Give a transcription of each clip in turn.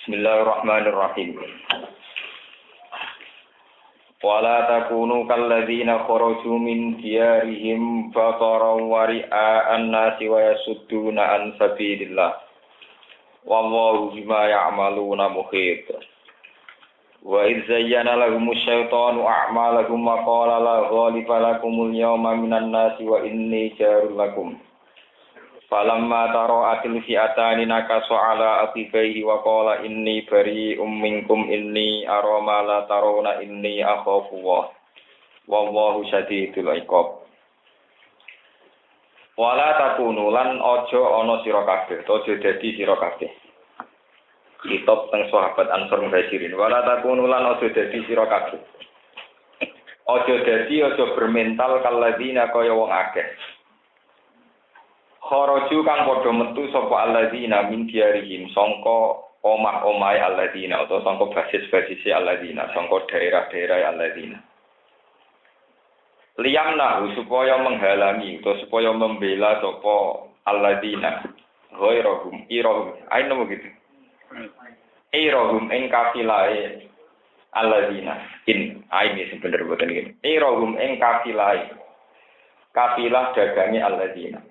Bismillahirrahmanirrahim. Wala takunu kalladzina kharaju min diyarihim bataran wa ri'a'an nasi wa yasudduna an sabilillah. Wallahu bima ya'maluna muhit. Wa idz zayyana lahumus syaitanu a'malahum wa qala la ghaliba lakumul yawma minan nasi wa inni jarul lakum. Falamma tara'atil fi'atani nakasu ala aqibaihi wa qala inni bari'um minkum inni ara ma la tarawna inni akhafu wallahu syadidul iqab. Wala takunu lan aja ana sira kabeh, aja dadi sira kabeh. Kitab teng sahabat Ansor Muhajirin. Wala takunu lan aja dadi sira kabeh. Aja dadi aja bermental kalladzina kaya wong akeh. Kharaju kang padha metu sapa alladzina min diyarihim sangka omah-omahe alladzina utawa sangka basis-basise alladzina sangka daerah-daerah alladzina. Liyamnahu supaya menghalangi utawa supaya membela sapa alladzina ghairahum irahum aino begitu. Irahum ing kafilahe alladzina in aini sebenarnya boten iki. Irahum ing kafilahe kafilah dagange alladzina.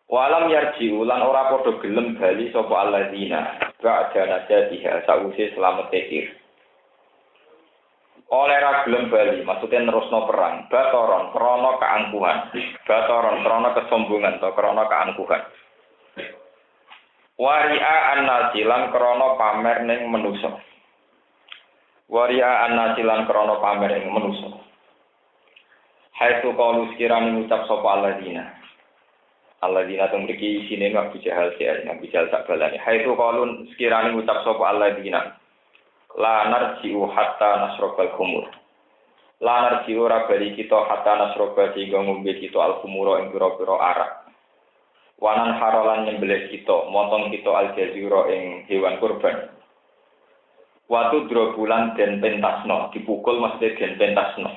Walam yarji'u lan ora padha gelem bali sapa alladzina ba'da najatiha sawise slamet tekir. Oleh ra gelem bali maksudnya nerusno perang, batoron krana keangkuhan, batoron krana kesombongan atau krana keangkuhan. Waria an-nasilan krana pamer ning manusa. Waria an-nasilan krana pamer ning manusa. Haitsu qalu sekirane ngucap sapa alladzina alladzina tumriki isine Abu Jahal Abu Jahal sak balane. Haitsu qalun sekirane ngucap sapa alladzina la narji'u hatta nasrabal khumur. La narji'u ora bali kita hatta nasraba sehingga ngombe kita al-khumura ing pira-pira arak. Wanan haralan nyembelih kita, motong kita al-jazira ing hewan kurban. Watu drobulan den pentasno, dipukul mesti den pentasno.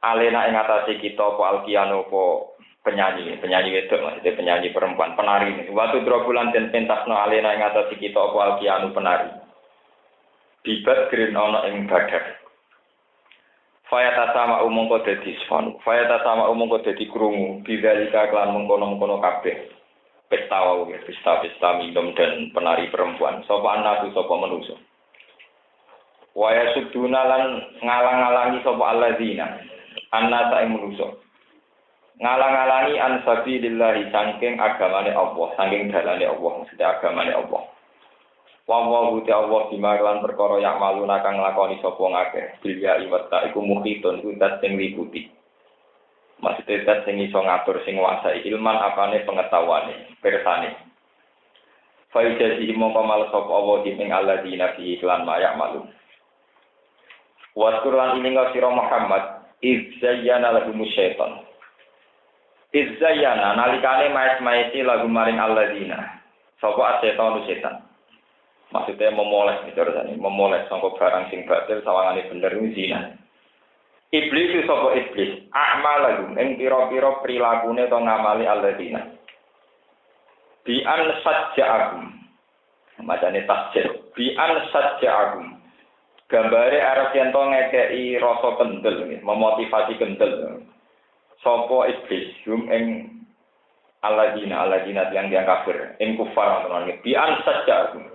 Alena ing atase kita apa alkiano apa penyanyi wedok maksudnya penyanyi perempuan penari. Watu drobulan den pentasno alena ing atase kita apa alkiano penari. Bibat green ana ing badar. Fayata sama umangka dadi sfanu. Fayata sama umangka dadi krungu bidzalika kelan mengkono-mengkono kabeh. Pesta minum dan penari perempuan. Sapa anak sapa manusa. Waya suduna lan ngalang-alangi sapa alladzina. Annasa ing manusa. Ngalang-alangi an sabilillah saking agamane Allah, saking dalane Allah, maksudnya agamane Allah. Wallahu ta'ala bima lan perkara yak maluna kang nglakoni sapa ngakeh. Bilya iwata iku mukhitun kudat sing liputi. Maksudnya dat sing iso ngatur sing nguasai ilman apane pengetahuane, persane. Fa ijazi mongko mal sapa Allah ing alladzina fi iklan mayak malum. Wa Qur'an ini sira Muhammad izzayyana lahum syaitan. Izzayyana nalikane maes-maesi lagu maring alladzina. Sapa setan. Maksudnya memoles misalnya, memoles sangka barang sing batil sawangane bener zina. Iblis sapa iblis, a'malahum ing pira-pira prilakune to ngamali alladzina. Bi an sajja'ahum. Macane tasjid. Bi an sajja'ahum. Gambare arep yen to ngekeki rasa kendel, memotivasi kendel. Sapa iblis hum ing alladzina yang kafir, ing kufar tenan. Bi an sajja'ahum.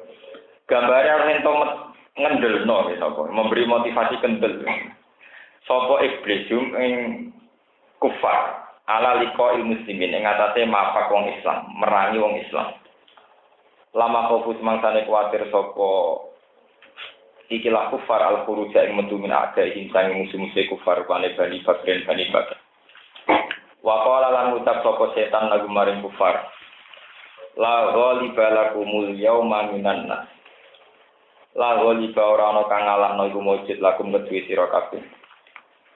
Gambare arep ento ngendelno sapa, memberi motivasi kendel. Sapa iblis ing kufar ala liqa muslimin ing atase mafak wong Islam, merangi wong Islam. Lama kofus mangsane kuwatir sapa ikilah kufar al-khuruja ing metu min ada ing sang musuh-musuh kufar bani Bakr. Wa qala lan ucap sapa setan lagu maring kufar. La ghaliba lakumul yauma minan nas. La ghaliba ora ana kang ngalahno iku mujud lakum kedue sira kabeh.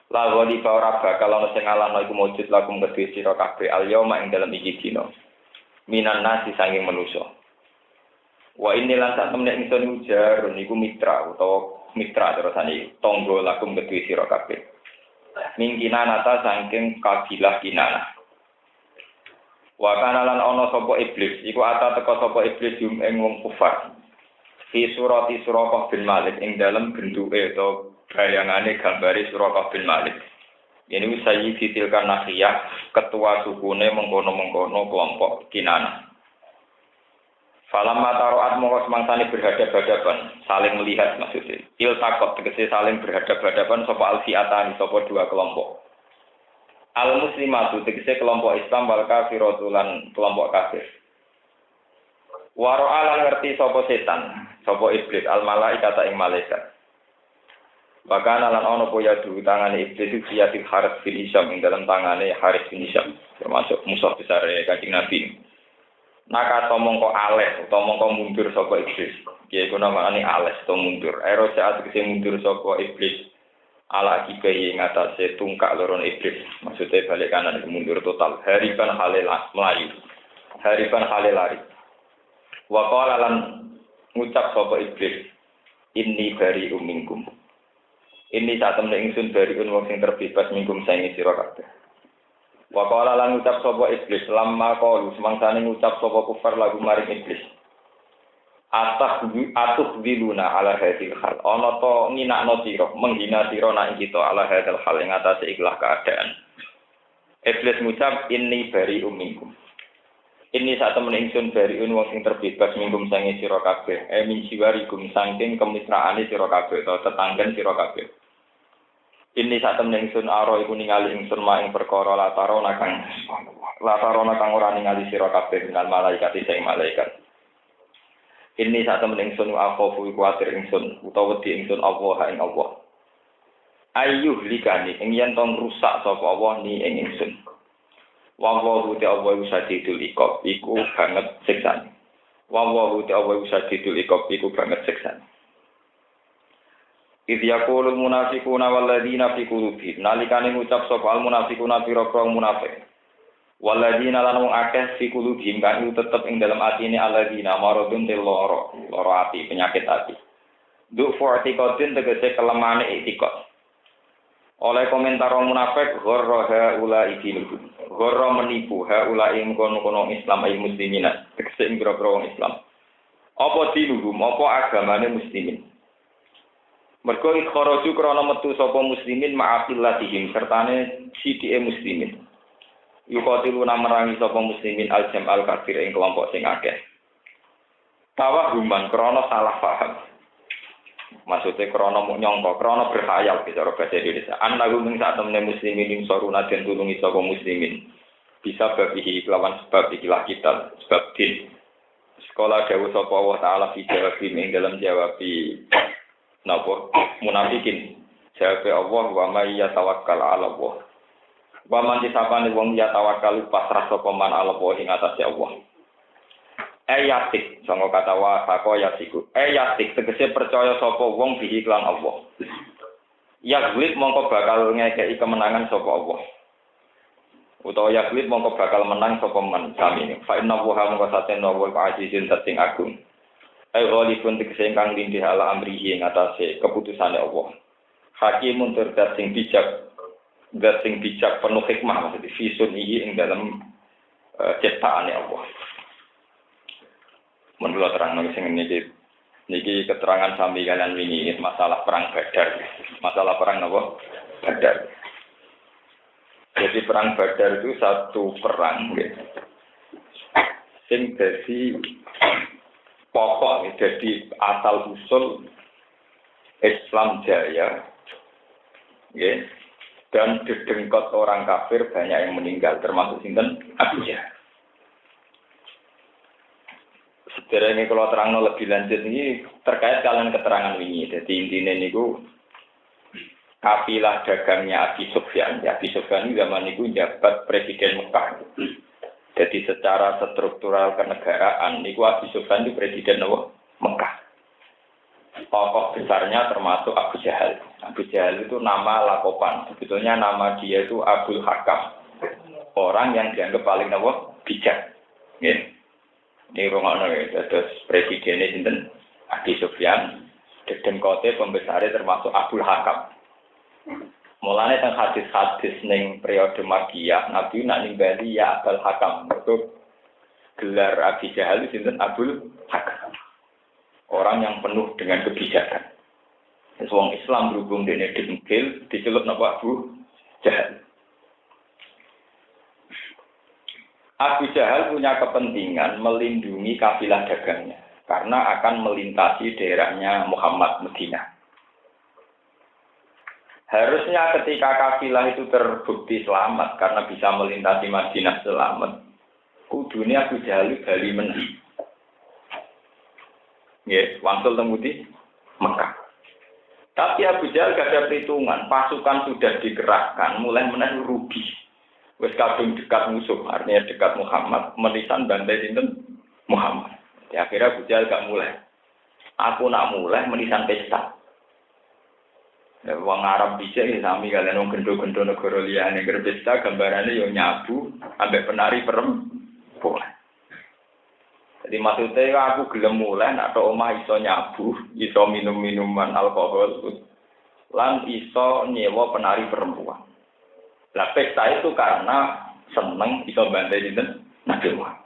La wali ora bakal ana sing ngalahno iku mujud lakum kedhe sira kabeh al yauma ing dalem iki dina. Minan nasi sanging manusa. Wa inilan sak temne ingsun ujar niku mitra utawa mitra terusane tangga lakum kedhe sira kabeh. Mingkinan ata sanging kabilah kinana. Wa kana lan ana sapa iblis iku ata teka sapa iblis ing wong kufar. fi surati Suraqah bin Malik ing dalam bentuke atau bayangane gambare Suraqah bin Malik. Ini Sayyidi Tilkan Nakhiyah, ketua sukune mengkono-mengkono kelompok Kinanah. Falamma taroat mongko semangsane berhadap-hadapan, saling melihat maksudnya. Iltaqat tegese saling berhadap-hadapan sapa alfiatani sapa dua kelompok. Al muslimatu tegese kelompok Islam wal kafiratu lan kelompok kafir. Waro alan ngerti sapa setan, sapa iblis al malaikata ing malaikat. Bahkan lan ana apa ya tangane iblis itu siatil Haris bin Hisham ing dalam tangane Haris bin Hisham, termasuk musuh besar Kanjeng Nabi. Naka mongko ales utawa mongko mundur sapa iblis. Kiye kuna makane ales utawa mundur. Ero saat kese mundur sapa iblis ala kibai ngatasé tungkak loron iblis. Maksudnya balik kanan mundur total. Hariban halil melayu. Hariban halil lari. Wa qala lan ngucap sapa iblis. Inni bari minkum. Ini saat temen ingsun bari wong sing terbebas minkum saingi sira kabeh. Wa qala lan ngucap sapa iblis lamma qalu semangsane ngucap sapa kufar lagu maring iblis. Atuh diluna ala hadil hal. Ana to nginakno sira, menghina sira nak kita ala hadil hal ing atase ikhlas keadaan. Iblis ngucap inni bari minkum. Ini saat temen ingsun bari wong sing terbebas minkum saingi sira kabeh. Min siwarikum saking kemitraane sira kabeh utawa tetanggen sira kabeh. Ini saat temen ingsun aro iku ningali ingsun maing perkara latarona kang ora ningali sira kabeh minal malaikat sing malaikat. Ini saat temen ingsun akhofu iku kuwatir ingsun utawa wedi ingsun Allah ing Allah. Ayyuh likani ing yen tong rusak sapa Allah ni ing ingsun. Wa wa te Allah usadidul iqab iku banget siksane. Wa wa te Allah usadidul iqab iku banget siksane. Idh yaqulul munafiquna walladzina fi qulubihim nalikane ngucap sapa al munafiquna pira-pira munafik walladzina lan wong akeh fi qulubihim kang tetep ing dalam atine alladzina maradun loro ati penyakit ati du fortikotin tegese kelemane itikot oleh komentar wong munafik gharra haula ikiluhum gharra menipu haula ing kono-kono Islam ay muslimina tegese ing pira-pira wong Islam apa diluhum apa agamane muslimin. Mergo ikharaju krana metu sapa muslimin ma'afilatihim sertane sithike muslimin. Yuqatiluna merangi sapa muslimin al-jam'al kafir ing kelompok sing akeh. Tawahuman krana salah paham. Maksudnya krana mung nyangka, krana berkhayal cara bahasa Indonesia. Annahu min sa'tamne muslimin ing soruna den tulungi sapa muslimin. Bisa babihi lawan sebab ikilah kita, sebab din. Sekolah dawuh sapa Allah taala fi jawab ing dalam jawabi napa munafikin jawab Allah wa may yatawakkal 'ala Allah wa man disapane wong ya tawakkal pasrah sapa man 'ala Allah ing atase Allah ayatik sanga kata wa saka yatiku ayatik tegese percaya sapa wong bihi lan Allah yaglib mongko bakal ngekeki kemenangan sapa Allah utawa yaglib mongko bakal menang sapa man sami fa inna wa mongko satena wa azizun tating agung. Ghalibun tegese ingkang lindih ala amrihi ing atase keputusane Allah. Hakimun tur dat sing bijak penuh hikmah maksudnya visun iki ing dalam ciptaane Allah. Menurut terang sing niki keterangan sami kalian wingi masalah perang Badar. Masalah perang napa? Badar. Jadi perang Badar itu satu perang gitu. Sing dadi pokok jadi asal usul Islam jaya, ya, dan dedengkot orang kafir banyak yang meninggal termasuk sinten Abu Jahal. Sebenarnya kalau terang lebih lanjut ini terkait kalian keterangan ini. Jadi intinya niku kafilah dagangnya Abi Sufyan. Abi Sufyan zaman itu jabat presiden Mekah. Jadi secara struktural kenegaraan, niku Abi Sufyan itu presiden Mekah. Tokoh besarnya termasuk Abu Jahal. Abu Jahal itu nama lakopan. Sebetulnya nama dia itu Abdul Hakam. Orang yang dianggap paling bijak. Ya. Ini rumah terus presidennya sinten Abi Sufyan. Dan kote pembesarnya termasuk Abdul Hakam. Mulane teng hadis-hadis ning periode Makkiyah Nabi nak nimbali ya Abdul Hakam. Itu gelar Abi Jahal sinten Abdul Hakam. orang yang penuh dengan kebijakan. Wong Islam berhubung dene dengkil, dicelup napa Abu Jahal. Abu Jahal punya kepentingan melindungi kafilah dagangnya karena akan melintasi daerahnya Muhammad Madinah. Harusnya ketika kafilah itu terbukti selamat karena bisa melintasi Madinah selamat, kudunya Abu Jahal bali mendi. Nggih, wangsul temudi Mekah. Tapi Abu Jahal gak ada perhitungan, pasukan sudah dikerahkan, mulai menang rugi. Wes kadung dekat musuh, artinya dekat Muhammad, menisan bantai sinten Muhammad. Ya, akhirnya Abu Jahal gak mulai. Aku nak mulai menisan pesta. Wong Arab bisa ini sami kalian wong gendo-gendo negara liyane pesta gambarannya yo nyabu ambek penari perempuan. Jadi maksudnya aku gelem mulai nak tok omah iso nyabu, iso minum-minuman alkohol, lan iso nyewa penari perempuan. Lah pesta itu karena seneng iso bantai dinten Nabi Muhammad.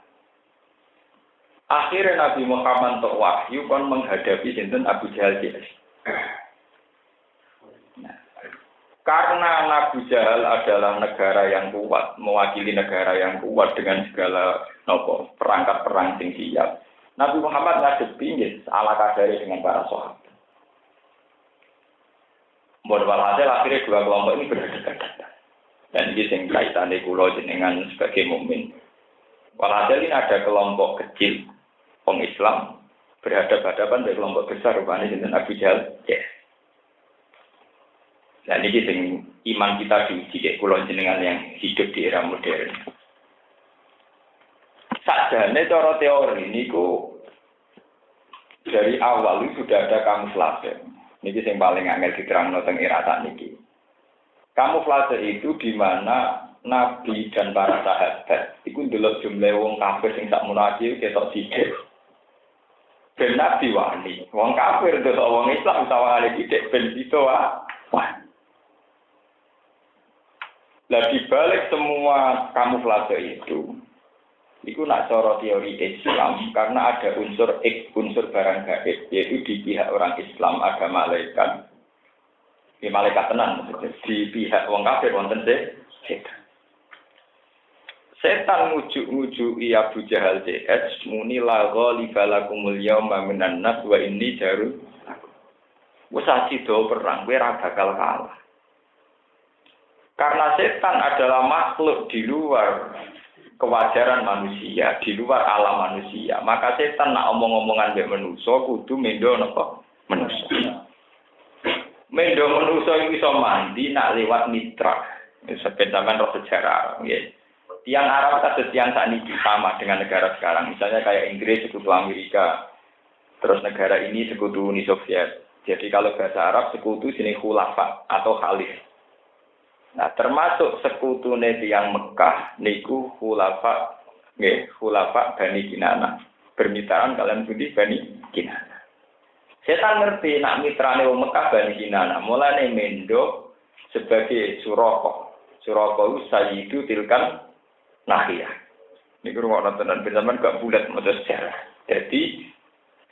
Akhirnya Nabi Muhammad tok wahyu kon menghadapi dinten Abu Jahal DS. Nah, karena Abu Jahal adalah negara yang kuat, mewakili negara yang kuat dengan segala perangkat perang sing siap. Nabi Muhammad ngadepi ala kadare dengan para sahabat. Walhasil akhirnya dua kelompok ini berhadapan. Dan ini yang kaitannya kula jenengan sebagai mukmin. Walhasil ini ada kelompok kecil orang Islam berhadapan dengan kelompok besar rupanya dengan Abu Jahal. Yes. Dan ini yang iman kita diuji kayak kula jenengan yang hidup di era modern. Sajane cara teori niku dari awal itu sudah ada kamuflase. Niki yang paling angel diterangno teng era sakniki. Kamuflase itu di mana Nabi dan para sahabat itu ndelok jumlah wong kafir sing sak munafik ketok sithik. Ben Nabi wani, wong kafir ndelok wong Islam sawangane sithik ben itu wah. Lah dibalik semua kamuflase itu nak cara teori Islam karena ada unsur barang gaib, yaitu di pihak orang Islam ada malaikat. Di malaikat tenan maksudnya di pihak wong kafir wonten setan. Setan ngujuk Abu Jahal DS muni la ghalibalakumul yauma minan nas wa inni jarul. Wes asido perang kowe ora bakal kalah. Karena setan adalah makhluk di luar kewajaran manusia, di luar alam manusia, maka setan nak omong-omongan mbek manusa kudu mendo napa manusa. Mendo manusa iki iso mandi nak lewat mitra. Sebenarnya roh sejarah, nggih. Tiang Arab kados tiang sakniki sama dengan negara sekarang. Misalnya kayak Inggris sekutu Amerika, terus negara ini sekutu Uni Soviet. Jadi kalau bahasa Arab sekutu sini khulafa atau khalif. Nah, termasuk sekutune tiang Mekah niku khulafa, nggih, khulafa Bani Kinanah. Bermitraan kalian budi Bani Kinanah. Setan ngerti nak mitrane wong Mekah Bani Kinanah, mulane mendo sebagai Suraka. Suraka itu sayyidu tilkan nahiyah. Niku rumono tenan zaman gak bulat maca sejarah. Jadi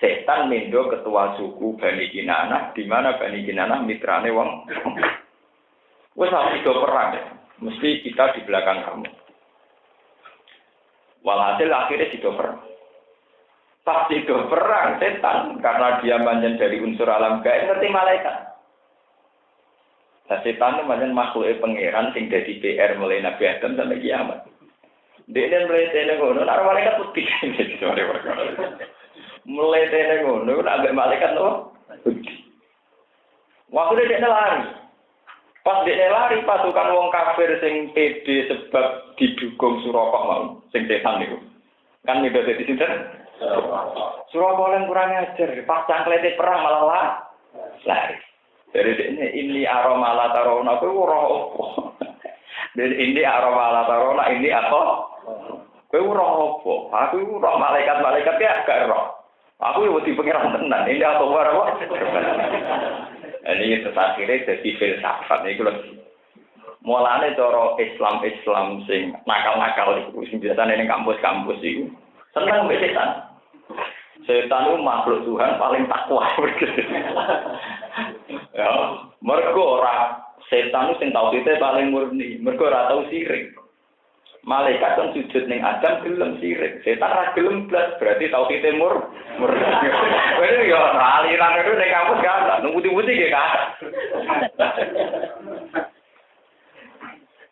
setan mendo ketua suku Bani Kinanah, di mana Bani Kinanah mitrane wong wes sampe do perang ya. Mesti kita di belakang kamu. Walhasil akhirnya sido perang. Pas sido perang setan karena dia manjen dari unsur alam gaib ngerti malaikat. Nah, setan itu manjen makhluk pangeran sing dadi PR mulai Nabi Adam sampai kiamat. Dene mulai tene ngono nek malaikat putih iki sore perkara. Mulai tene ngono nek ambek malaikat no putih. Waktu dia lari. Pas dia lari pasukan wong kafir sing pede sebab didukung Suraka mau sing setan niku. Kan niku dadi sinten? Suraka lan kurang ajar, pas cangklete perang malah lari. Dari ini aroma la tarona kuwi ora opo. Dan ini aroma la tarona ini apa? Kuwi ora opo. Aku ora malaikat-malaikat ya gak ora. Aku yo wedi pengiran tenan. Ini apa ora kok? Ini terakhirnya jadi filsafat niku lho. Mulane cara Islam sing nakal-nakal iku sing biasane ning kampus-kampus iku seneng mbek setan. Setan itu makhluk Tuhan paling takwa. Ya, mergo ora setan itu sing tauhide paling murni, mergo ora tau sirik. Malaikat kan sujud ning Adam gelem sirik. Setan ora gelem blas, berarti tauhide murni. Wene yo aliran itu ning kampus kan, nunggu-nunggu iki kan.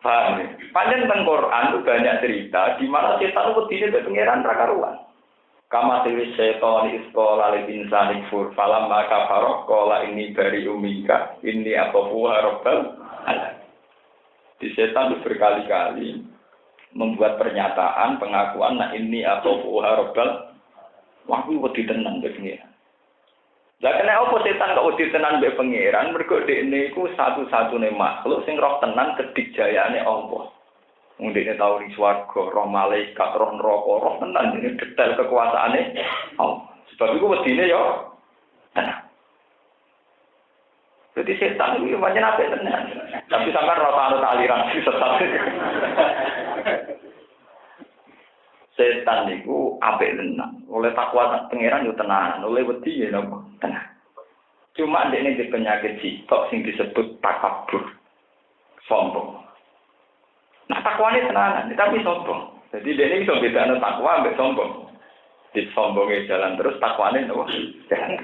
Paham. Panjang teng Quran itu banyak cerita di mana setan itu wedine mbek pangeran ra karuan. Kama tilis setan iskola lil insani fur falam maka faraq qala ini dari umika ini apa rabbal alamin. Di setan itu berkali-kali membuat pernyataan pengakuan nah ini atau rabbal wah wedi tenan mbek pangeran. Lah kena apa setan kok wedi tenan mbek pangeran mergo dekne iku satu-satune makhluk sing roh tenan kedikjayaane Allah. Wong dekne tau ning swarga, roh malaikat, roh neraka, roh tenan ini detail kekuasaane Allah. Sebab iku wedine yo tenan. Jadi setan itu pancen apik tenan. Tapi sampean ora tau aliran sesat. Setan niku apik tenan. Oleh takwa pangeran yo tenan, oleh wedi ya napa tenan. Cuma ndekne di penyakit sitok sing disebut takabur. Sombong. Nah takwane tenanan, tapi sombong. Jadi ndekne iso bedakno takwa ambek sombong. Disombonge jalan terus takwane napa? Jalan.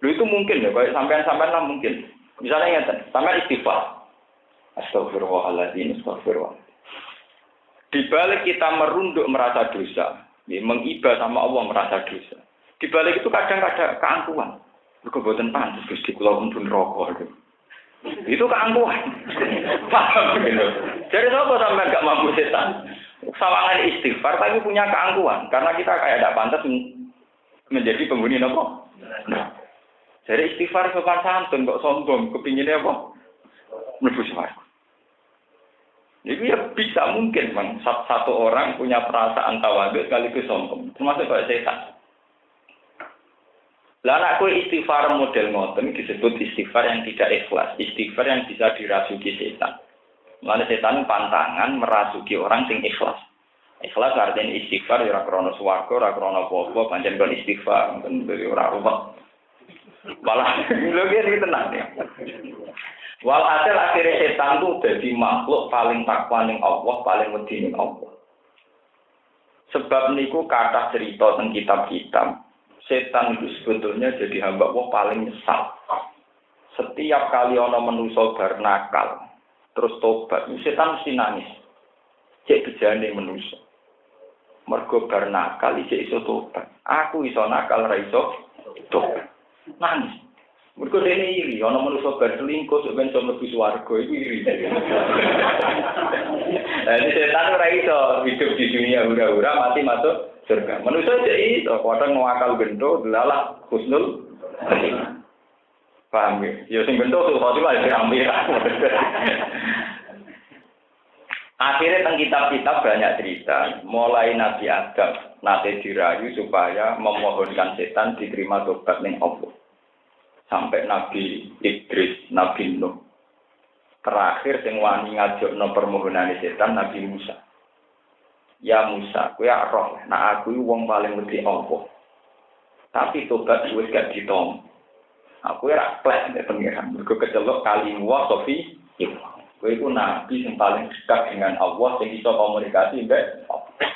Lho itu mungkin ya, kayak sampean-sampean lah mungkin. Misalnya ngeten, sampean istighfar. Astagfirullahaladzim, astagfirullah. Di balik kita merunduk merasa dosa, ya, mengibah sama Allah merasa dosa. Di balik itu kadang ada keangkuhan. Kebutuhan pantas, Gusti kula pun rokok. Itu keangkuhan. Paham gitu. Jadi sapa sampean gak mampu setan? Sawangan istighfar tapi punya keangkuhan karena kita kayak tidak pantas menjadi penghuni nopo. Nah. Jadi istighfar sopan santun kok sombong, kepinginnya apa? Mlebu swarga. Jadi ya bisa mungkin Bang, satu orang punya perasaan tawadhu sekaligus sombong, termasuk kayak setan. Lah nek kowe istighfar model ngoten disebut istighfar yang tidak ikhlas, istighfar yang bisa dirasuki setan. Mulane setan pantangan merasuki orang sing ikhlas. Ikhlas artinya istighfar ora krana swarga, ora krana apa-apa, pancen kon istighfar, kon ora ruwet. Malah lho iki tenang ya. Walhasil akhirnya setan itu jadi makhluk paling takwa ning Allah, paling wedi ning Allah. Sebab niku kata cerita teng kitab-kitab, setan itu sebetulnya jadi hamba Allah paling nyesal. Setiap kali ana manusa bar nakal, terus tobat, setan mesti nangis. Cek bejane manusa. Mergo bar nakal isih iso tobat. Aku iso nakal ra iso tobat. Nangis. Mergo dene iri, ana manusa bar selingkuh sok ben iso mlebu swarga iku iri. Jadi setan ora iso hidup di dunia hura-hura mati masuk surga. Manusa cek iso padha ngakal gento delalah husnul khotimah. Paham ya? Ya sing gento tuh khotimah diambil. Akhirnya teng kitab-kitab banyak cerita, mulai Nabi Adam nate dirayu supaya memohonkan setan diterima tobat ning Allah. Sampai Nabi Idris, Nabi Nuh. Terakhir sing wani ngajokno permohonane setan Nabi Musa. Ya Musa, kowe roh, nek aku wong paling wedi Allah. Tapi tobat wis gak ditom. Aku ora klek nek pengiran, mergo kecelok kalimu wa sofi iku. Kowe iku nabi sing paling dekat dengan Allah sing iso komunikasi mbek Allah.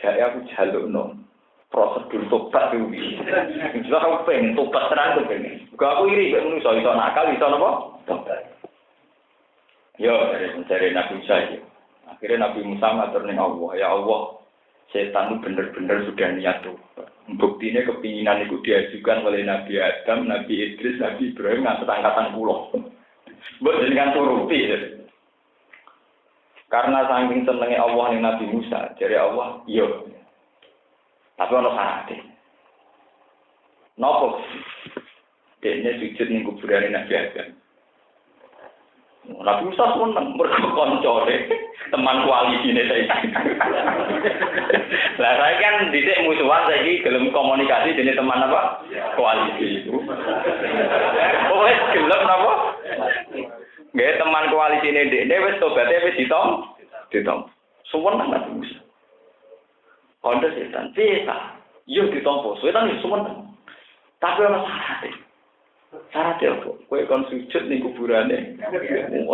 Jadi aku jalukno prosedur tobat kuwi. Jadi aku pengen tobat tenan tuh pengen. Gak aku iri mek manusa iso nakal iso napa? Tobat. Yo dari Nabi Musa iki. Akhirnya Nabi Musa ngatur ning Allah, ya Allah, setan itu bener-bener sudah niat tuh. Buktinya kepinginan itu diajukan oleh Nabi Adam, Nabi Idris, Nabi Ibrahim ngantos angkatan 10. Mbok jenengan turuti. Karena saking senenge Allah ning Nabi Musa, jare Allah, iya. Tapi ono syaratnya. Nopo? Dene sujud ning kuburane Nabi Adam. Nabi Musa seneng mergo koncone teman koalisine saiki. Lah saya kan dhisik musuhan saiki gelem komunikasi dene teman apa? Koalisi itu. Oh wis gelem napa? Nggih teman koalisine dhekne wis tobaté wis ditom. Suwun nang Nabi Musa. Onda setan bisa. Iya ditampa, setan yo sumen. Tapi ana syaratnya. Syaratnya apa? Kowe kon sujud ning kuburane.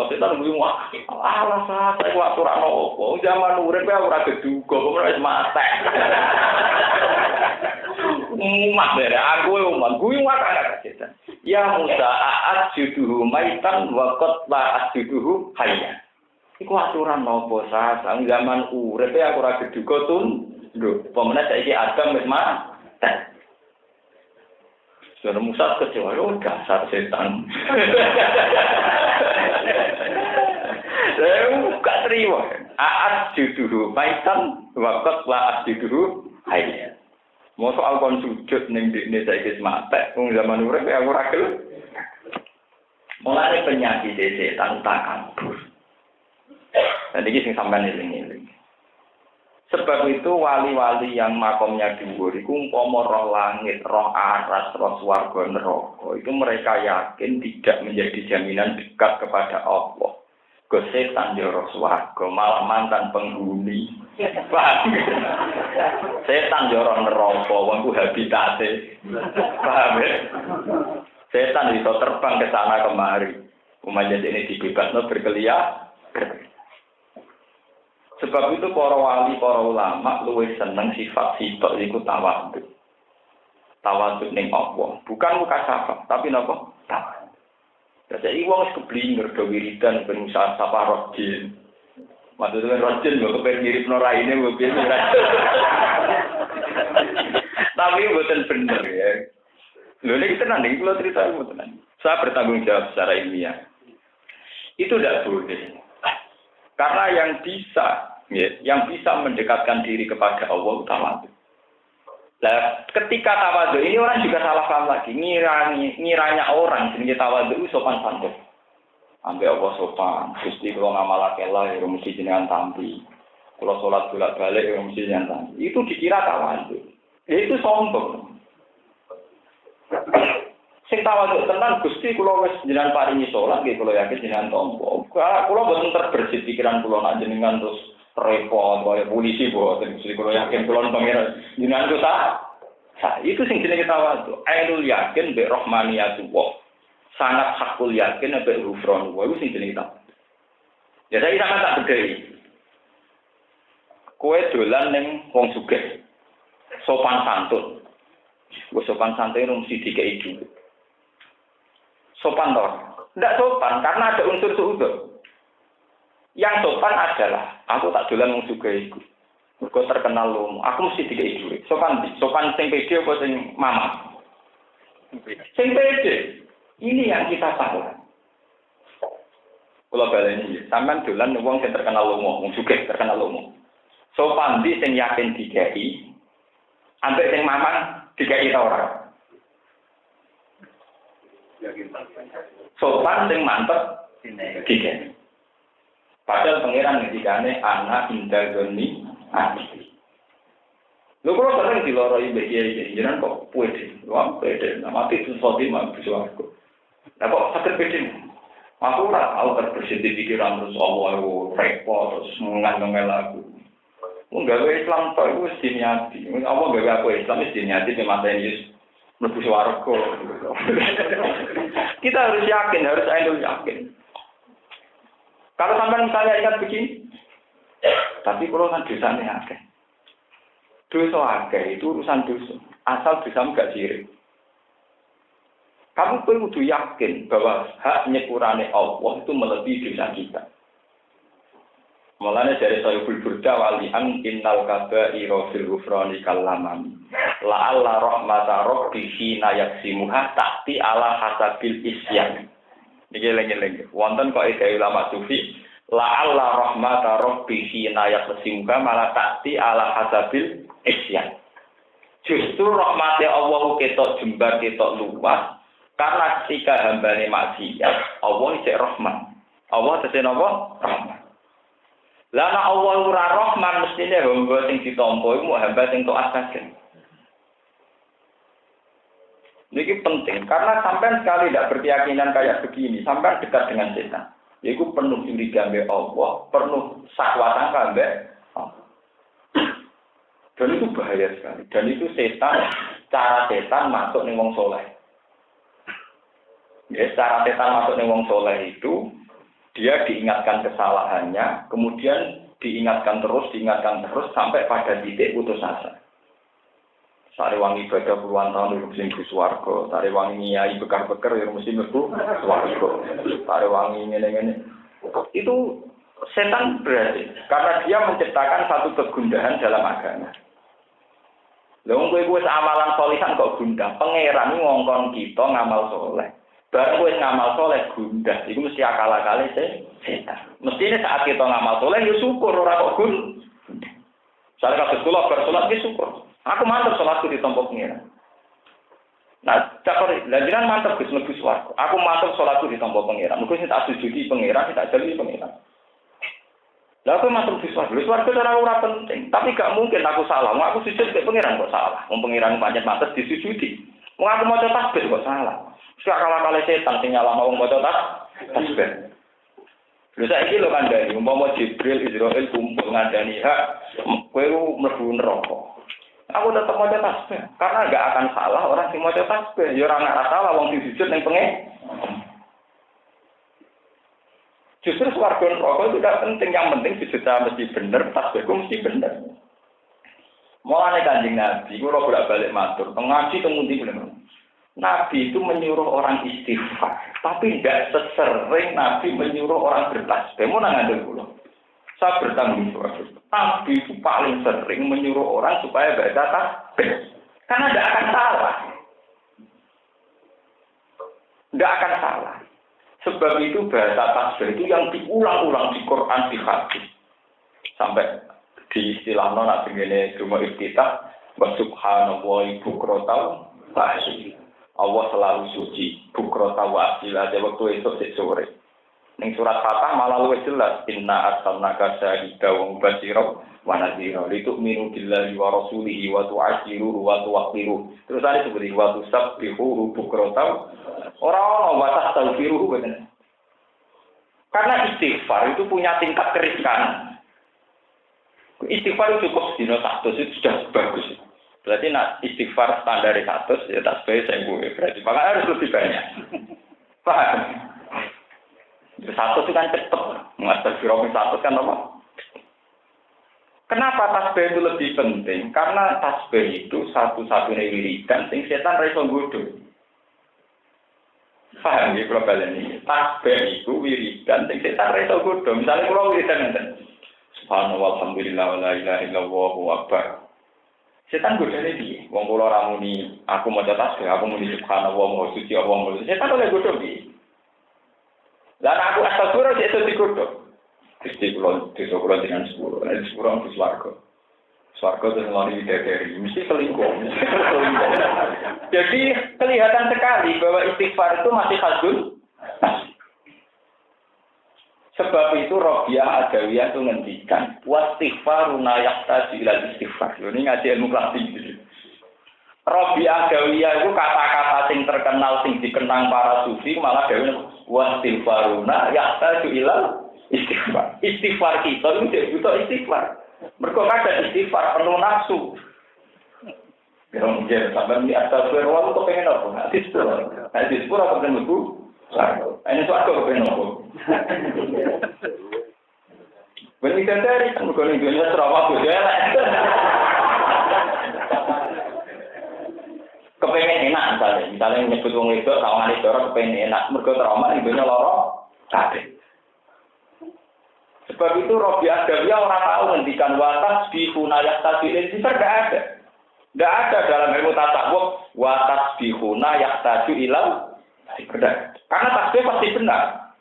Setan kuwi wah. Alah saya kok ora ono. Zaman urip ora keduga, kok ora wis mate. Umat dari aku umat gue makan setan. Ya Musa asjuduhu maitan wa qad la asjuduhu hayya. Iku aturan nopo sang zaman urip aku ora keduga lho, pemene saiki Adam wis mati. Suara Musa kecewa, dasar setan. Saya gak terima. Aat juduhu maitan, wakat la juduhu hayya. Mau soal kon sujud ning dene saiki wis mati, wong zaman urip aku ora gelem. Mulane penyakit setan tak kabur. Dan iki sing sampean eling-eling. Sebab itu wali-wali yang makomnya dhuwur iku umpama roh langit, roh aras, roh swarga neraka, itu mereka yakin tidak menjadi jaminan dekat kepada Allah. Go setan yo roh swarga, malah mantan penghuni. Paham? Setan yo roh neraka, wong ku habitate. Paham ya? Setan bisa terbang ke sana kemari. Umat ini dibebasno berkeliaran. Sebab itu para wali, para ulama luwih seneng sifat-sifat iku tawadhu. Tawadhu ning Allah, bukan mukasafah, tapi napa? Tawadhu. Dadi wong wis keblinger do wiridan ben usaha sapa rojin. Maksudnya rojin kok kepen miripno raine kok piye. Tapi mboten bener ya. Lho nek tenan iki kula cerita mboten. Saya bertanggung jawab secara ilmiah. Itu tidak boleh. Karena yang bisa mendekatkan diri kepada Allah tawadhu. Nah, ketika tawadhu ini orang juga salah paham lagi. Ngiranya orang jenenge tawadhu sopan santun. Ambe Allah sopan. Gusti kula ngamalake lah ya mesti jenengan tampi. Kula salat bolak-balik ya mesti jenengan tampi. Itu dikira tawadhu. Itu sombong. Sing tawadhu tenan Gusti kula wis jenengan paringi salat nggih kula yakin jenengan tampa. Kula boten terbersit pikiran kula nek jenengan terus repot kaya polisi boten Gusti kula yakin kula pangeran jenengan ku sah. Itu sing jenenge tawadhu. Ainul yakin bi rahmaniyatullah. Sangat hakul yakin bi ghufran wa iku sing jenenge tawadhu. Ya saya sampeyan tak bedheki. Kowe dolan ning wong sugih. Sopan santun. Wis sopan santun mesti dikei dhuwit. Sopan toh? Tidak sopan karena ada unsur suudzon. Yang sopan adalah aku tak dolan wong sugih iku. Mergo terkenal lomo, aku mesti dikei dhuwit. Sopan sing pede apa sing mamah? Sing pede. Ini yang kita salah. Kula baleni, sampean dolan wong sing terkenal lomo, wong sugih terkenal lomo. Sopan di sing yakin dikei, ambek sing mamah dikei ta ora? Sopan sing mantep dikene. Padahal pangeran ngendikane ana indal doni ati. Lho kok sering diloroi mbek kiai jenengan kok pede. Wong pede mati susah mah bisa aku. Lah kok sakit pede. Aku ora tau terbersih di pikiran terus Allah repot terus ngangel aku. Wong gawe Islam tok iku wis diniati. Allah gawe aku Islam wis diniati mateni Yesus. Mlebu swarga. Kita harus yakin, harus ainul yakin. Kalau sampai misalnya ingat begini, tapi kalau kan dosanya akeh. Dosa akeh itu urusan dosa. Asal dosa enggak sirik. Kamu perlu yakin bahwa hak nyepurane Allah itu melebihi dosa kita. Mulanya dari Sahihul Burda wali'an innal kaba'ira fil ghufrani kallaman la'alla rahmata rabbihi nayaksimuha ta'ti ala hasabil isyan. Niki lengi-lengi. Wonten kok ide ulama sufi la'alla rahmata rabbihi nayaksimuha malah ta'ti ala hasabil isyan. Justru rahmate Allah ketok jembar ketok luas karena ketika hambane maksiat Allah isih rahman. Allah dadi napa? Rahman. Lana Allah ora rahman mestine hamba sing ditampa iku hamba sing taat saja. Ini penting karena sampai sekali tidak berkeyakinan kayak begini, sampai dekat dengan setan. Yaitu penuh curiga mbek Allah, penuh sakwa sangka mbek Allah. Dan itu bahaya sekali. Dan itu setan, cara setan masuk ning wong soleh. Ya, cara setan masuk ning wong soleh itu dia diingatkan kesalahannya, kemudian diingatkan terus sampai pada titik putus asa. Sarewangi ibadah puluhan tahun itu mesti mlebu swarga, sarewangi nyai bekar-bekar ya mesti mlebu swarga. Sarewangi ngene-ngene. Itu setan berarti karena dia menciptakan satu kegundahan dalam agama. Lha wong kowe wis amalan sholihan kok gundah, pangeran ngongkon kita ngamal soleh. Bareng kowe ngamal soleh gundah, iku mesti akal-akale setan. Mestine saat kita ngamal soleh ya syukur ora kok gun. Sale kabeh kula bar salat ki syukur. Aku mantep salatku ditampa pangeran. Nah, cakor lanjutan mantep Gus mlebu swarga. Aku mantep salatku ditampa pangeran. Mugo sing tak sujudi pangeran, tak jeli pangeran. Lah aku masuk di swarga ora penting, tapi gak mungkin aku salah. Aku sujud ke pangeran kok salah. Wong pangeran pancen pantes disujudi. Wong aku maca tasbih kok salah. Sak kala-kala setan sing nyalahno wong maca tasbih. Lha saiki lho kandhani, umpama Jibril Israil kumpul ngandani hak, kowe mlebu neraka. Aku tetep maca tasbih, karena gak akan salah orang sing maca tasbih. Ya ora ana salah wong sing sujud ning pangeran. Justru swarga neraka itu tidak penting, yang penting sujud mesti bener, tasbihku mesti bener. Mulane Kanjeng Nabi, kula bolak-balik matur, ngaji temundi kula. Nabi itu menyuruh orang istighfar, tapi tidak sesering Nabi menyuruh orang bertasbih. Mau ngandel kula. Saya bertanggung jawab. Nabi itu paling sering menyuruh orang supaya baca tasbih. Karena tidak akan salah. Tidak akan salah. Sebab itu bahasa tasbih itu yang diulang-ulang di Quran, di hadis. Sampai di istilah nona begini, cuma iftitah, wa subhanallahi bukratan wa asila. Allah selalu suci, bukratan wa asila. Jadi waktu esok sore. Ning surat Fatah malah luwih jelas, inna arsalnaka syahidan wa mubasyiran wa nadhira litu'minu billahi wa rasulihi wa tu'azziruhu wa tuwaqqiruhu. Terus ada seperti wa tusabbihuhu bukratan orang wa tastaghfiruhu benar. Karena istighfar itu punya tingkat keriskan. Istighfar itu cukup dino 100 itu sudah bagus. Berarti nak istighfar standar 100 ya tak sesuai 1000 berarti maka harus lebih banyak. Paham? 100 itu kan cepat. Astagfirullah 100 kan apa? Kenapa tasbih itu lebih penting? Karena tasbih itu satu-satunya wiridan sing setan ra iso nggodho. Paham ya global ini. Tasbih itu wiridan sing setan ra iso nggodho. Misale kula wiridan ngeten. Subhanallah walhamdulillah wala ilaha illallah wallahu akbar. Setan godhone piye? Wong kula ra muni aku maca tasbih, aku muni subhanallah wa suci Allah. Setan oleh godho piye? Lah aku astagfirullah sik iso digodho. Gusti kula dengan 10. Nek 10 orang di swarga. Swarga itu ngeloni dari mesti selingkuh. Jadi kelihatan sekali bahwa istighfar itu masih hadun. Sebab itu Rabi'ah Adawiyah itu ngendikan wastighfaruna yahtaju ila istighfar. Ini ngaji ilmu klasik gitu. Rabi'ah Adawiyah itu kata-kata sing terkenal sing dikenang para sufi malah dhewe wastighfaruna yahtaju ila istighfar. Istighfar kita itu butuh istighfar. Mergo kadang istighfar penuh nafsu. Ya mungkin sampai di atas berwal kok pengen apa? Hadis pura. Hadis pura apa pengen buku? Ini suatu apa pengen apa? Beni dari kan bukan dunia trauma budaya. Kepengen enak misalnya nyebut wong itu kawan itu orang kepengen enak. Mergo trauma ibunya loro kabeh. Sebab itu Rabi'ah Adawiyah orang tahu ngendikan watas bihuna yahtaju tidak ada. Tidak ada dalam ilmu tasawuf watas bihuna yahtaju ilal. Karena tasbih pasti benar.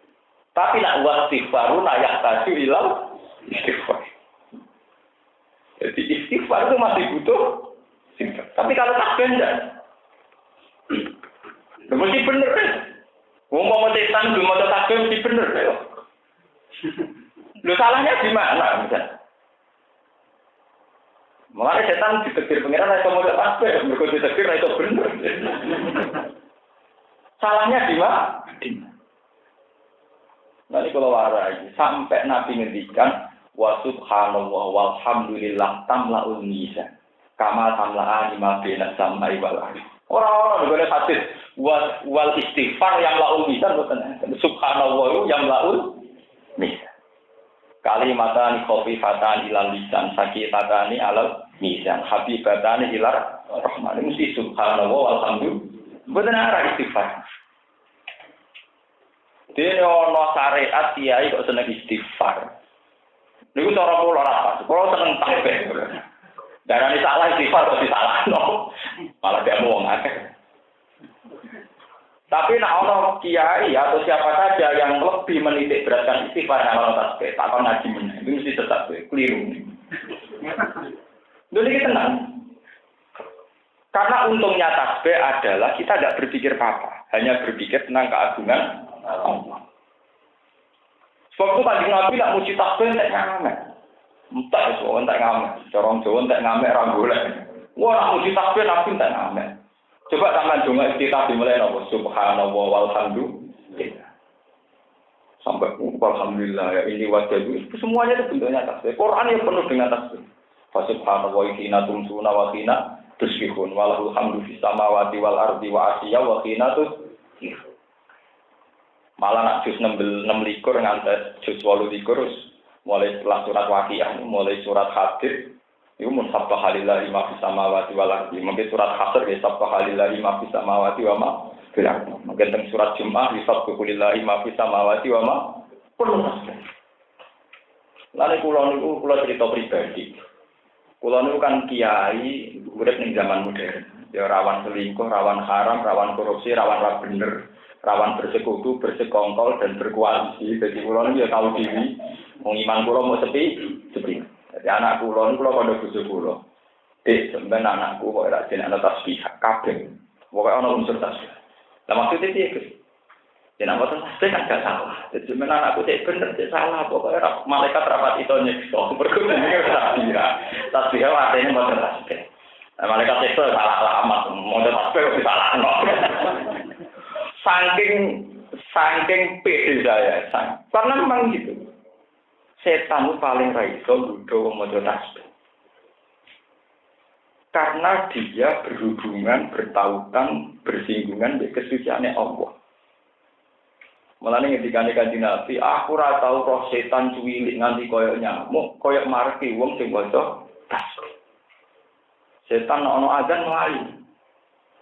Tapi nak wastighfaruna yahtaju ilal istighfar. Jadi istighfar itu masih butuh istighfar. Tapi kalau tasbih enggak. Mesti benar. Wong mau setan belum mau tasbih mesti benar. Lu salahnya di mana misalnya? Mulai setan ditegur pengiran atau modal tasbih, mereka ditegur itu benar. Salahnya di mana? Nanti kalau warai sampai Nabi ngendikan wa subhanallah walhamdulillah tamlaul mizan. Kama tamla'ani ma bina samai wal ardi. Orang-orang boleh hadis wal istighfar yang laul misan boten. Subhanallah yang laul misan. Kalimatani khafifatan ilal lisan sakitatani alal misan habibatani ilar rahman. Mesti subhanallah walhamdulillah. Boten arah istighfar. Dene ana syariat kiai kok seneng istighfar. Niku cara kula ora pas. Kula seneng tasbih. Darane salah istighfar kok disalahno. Malah dia wong akeh. Tapi nek ana kiai atau siapa saja yang lebih menitik beratkan istighfar nang tasbih, tak kon ngaji meneh. Itu mesti tetap keliru. Dulu kita tenang. Karena untungnya tasbih adalah kita tidak berpikir apa-apa, hanya berpikir tentang keagungan Allah. Sebab itu Kanjeng Nabi nak muji tasbih tak ngamek. Entah iso entek ngamek, corong Jawa entek ngamek ra golek. Wah nak muji tasbih Nabi entek ngamek. Coba sampean donga istighfar dimulai napa subhanallah walhamdulillah. Sampai alhamdulillah ya ini wajah itu semuanya itu bentuknya tasbih. Quran yang penuh dengan tasbih. Fa subhanallah hina tumsuna wa hina tusbihun walahul hamdu fis samawati wal ardi wa asya wa hina tusbihun. Malah nak juz 16 ngantos juz 18 mulai setelah surat Waqiah, mulai surat Hadid, itu munsabbaha lillahi ma fis samawati wal ardi. Mungkin surat Hasr ya sabbaha lillahi ma fis samawati wa ma fil ardi. Mungkin teng surat Jumu'ah yusabbihu lillahi ma fis samawati wa ma kullu tasbih. Lalu kula cerita pribadi. Kula niku kan kiai urip ning zaman modern. Ya rawan selingkuh, rawan haram, rawan korupsi, rawan ra bener, rawan bersekutu, bersekongkol dan berkoalisi. Jadi kula niku ya tahu diri. Wong iman kula mau sepi. Jadi anak kula niku kula kandha bojo kula. Sampeyan anakku kok ora jeneng ana tasbih kabeh. Pokoke ana unsur tasbih. Lah maksudnya piye, Gus? Jeneng apa tasbih kan gak salah. Jadi sampeyan anakku cek bener cek salah, pokoke malaikat rapat itu nyekso. Mergo jenenge tasbih. Tasbih artine mboten tasbih. Malaikat itu salah alamat, mau tasbih kok disalahno. Saking pede saya, karena memang gitu. Setan paling raiso nggodha maca tasbih. Karena dia berhubungan, bertautan, bersinggungan dengan kesuciannya Allah. Mulane ketika Kanjeng Nabi, aku ora tau roh setan cuwilik nganti koyo nyamuk, koyo marki wong sing maca tasbih. Setan ana azan mlayu.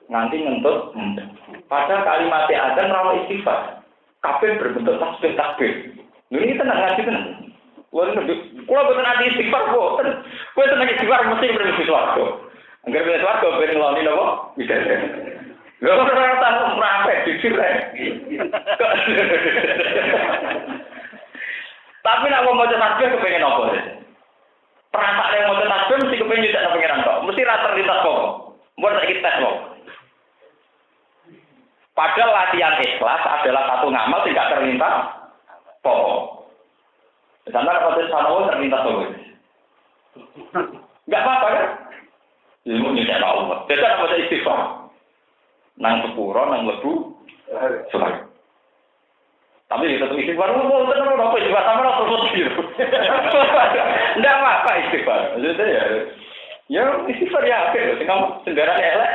Nganti ngentut. Padahal kalimat azan ora istighfar. Kabeh berbentuk tasbih. Ini tenang ngaji tenang. Kalau betul nanti istighfar kok, kau tenang istighfar mesti berbentuk suatu. Agar berbentuk suatu, beri ngeloni nopo, bisa. Gak pernah tahu merapet, jujur Tapi nak mau baca tasbih kepengen nopo. Perasaan yang mau baca tasbih mesti kepengen juga pengiran kok. Mesti rata lintas kok. Buat kita tes kok. Padahal latihan ikhlas adalah satu ngamal tidak terlintas pokok. Misalnya proses sanawal terlintas pokok. Enggak apa-apa kan? Ilmu nyata Allah. Jadi apa saja istighfar. Nang sepuro, nang lebu, suka. Tapi itu istighfar, tenang apa istighfar sama orang terus gitu. Enggak apa-apa istighfar. Maksudnya ya istighfar ya apa? Tinggal sendirian elek.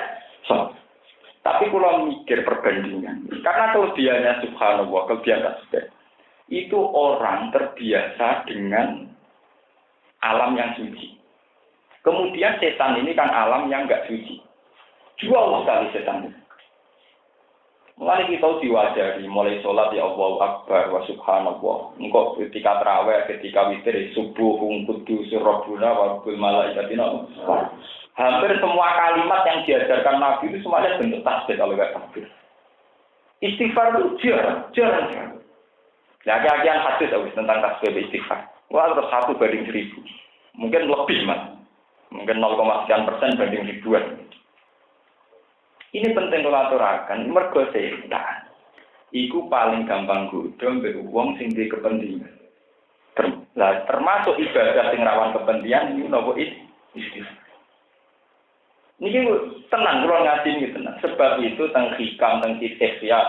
Tapi kalau mikir perbandingan, karena kelebihannya subhanallah, kelebihan tasbih, itu orang terbiasa dengan alam yang suci. Kemudian setan ini kan alam yang enggak suci. Jauh sekali setan ini. Mulai kita diwajari, mulai sholat ya Allahu Akbar wa subhanallah. Engkau ketika tarawih, ketika witir, subuh, kudus, rabbuna wa rabbul malaikatina. Hampir semua kalimat yang diajarkan Nabi itu semuanya bentuk tasbih kalau enggak takbir. Istighfar itu jarang. Lagi-lagian hadis tentang tasbih istighfar. Wah, terus 1:1000. Mungkin lebih, Mas. Mungkin 0,sekian% banding ribuan. Ini penting kalau aturakan, mergo setan. Iku paling gampang godho mbek wong sing duwe kepentingan. Termasuk ibadah sing rawan kepentingan iki napa istighfar. Niki tenang kula ngaji niki tenang. Sebab itu teng hikam teng kisah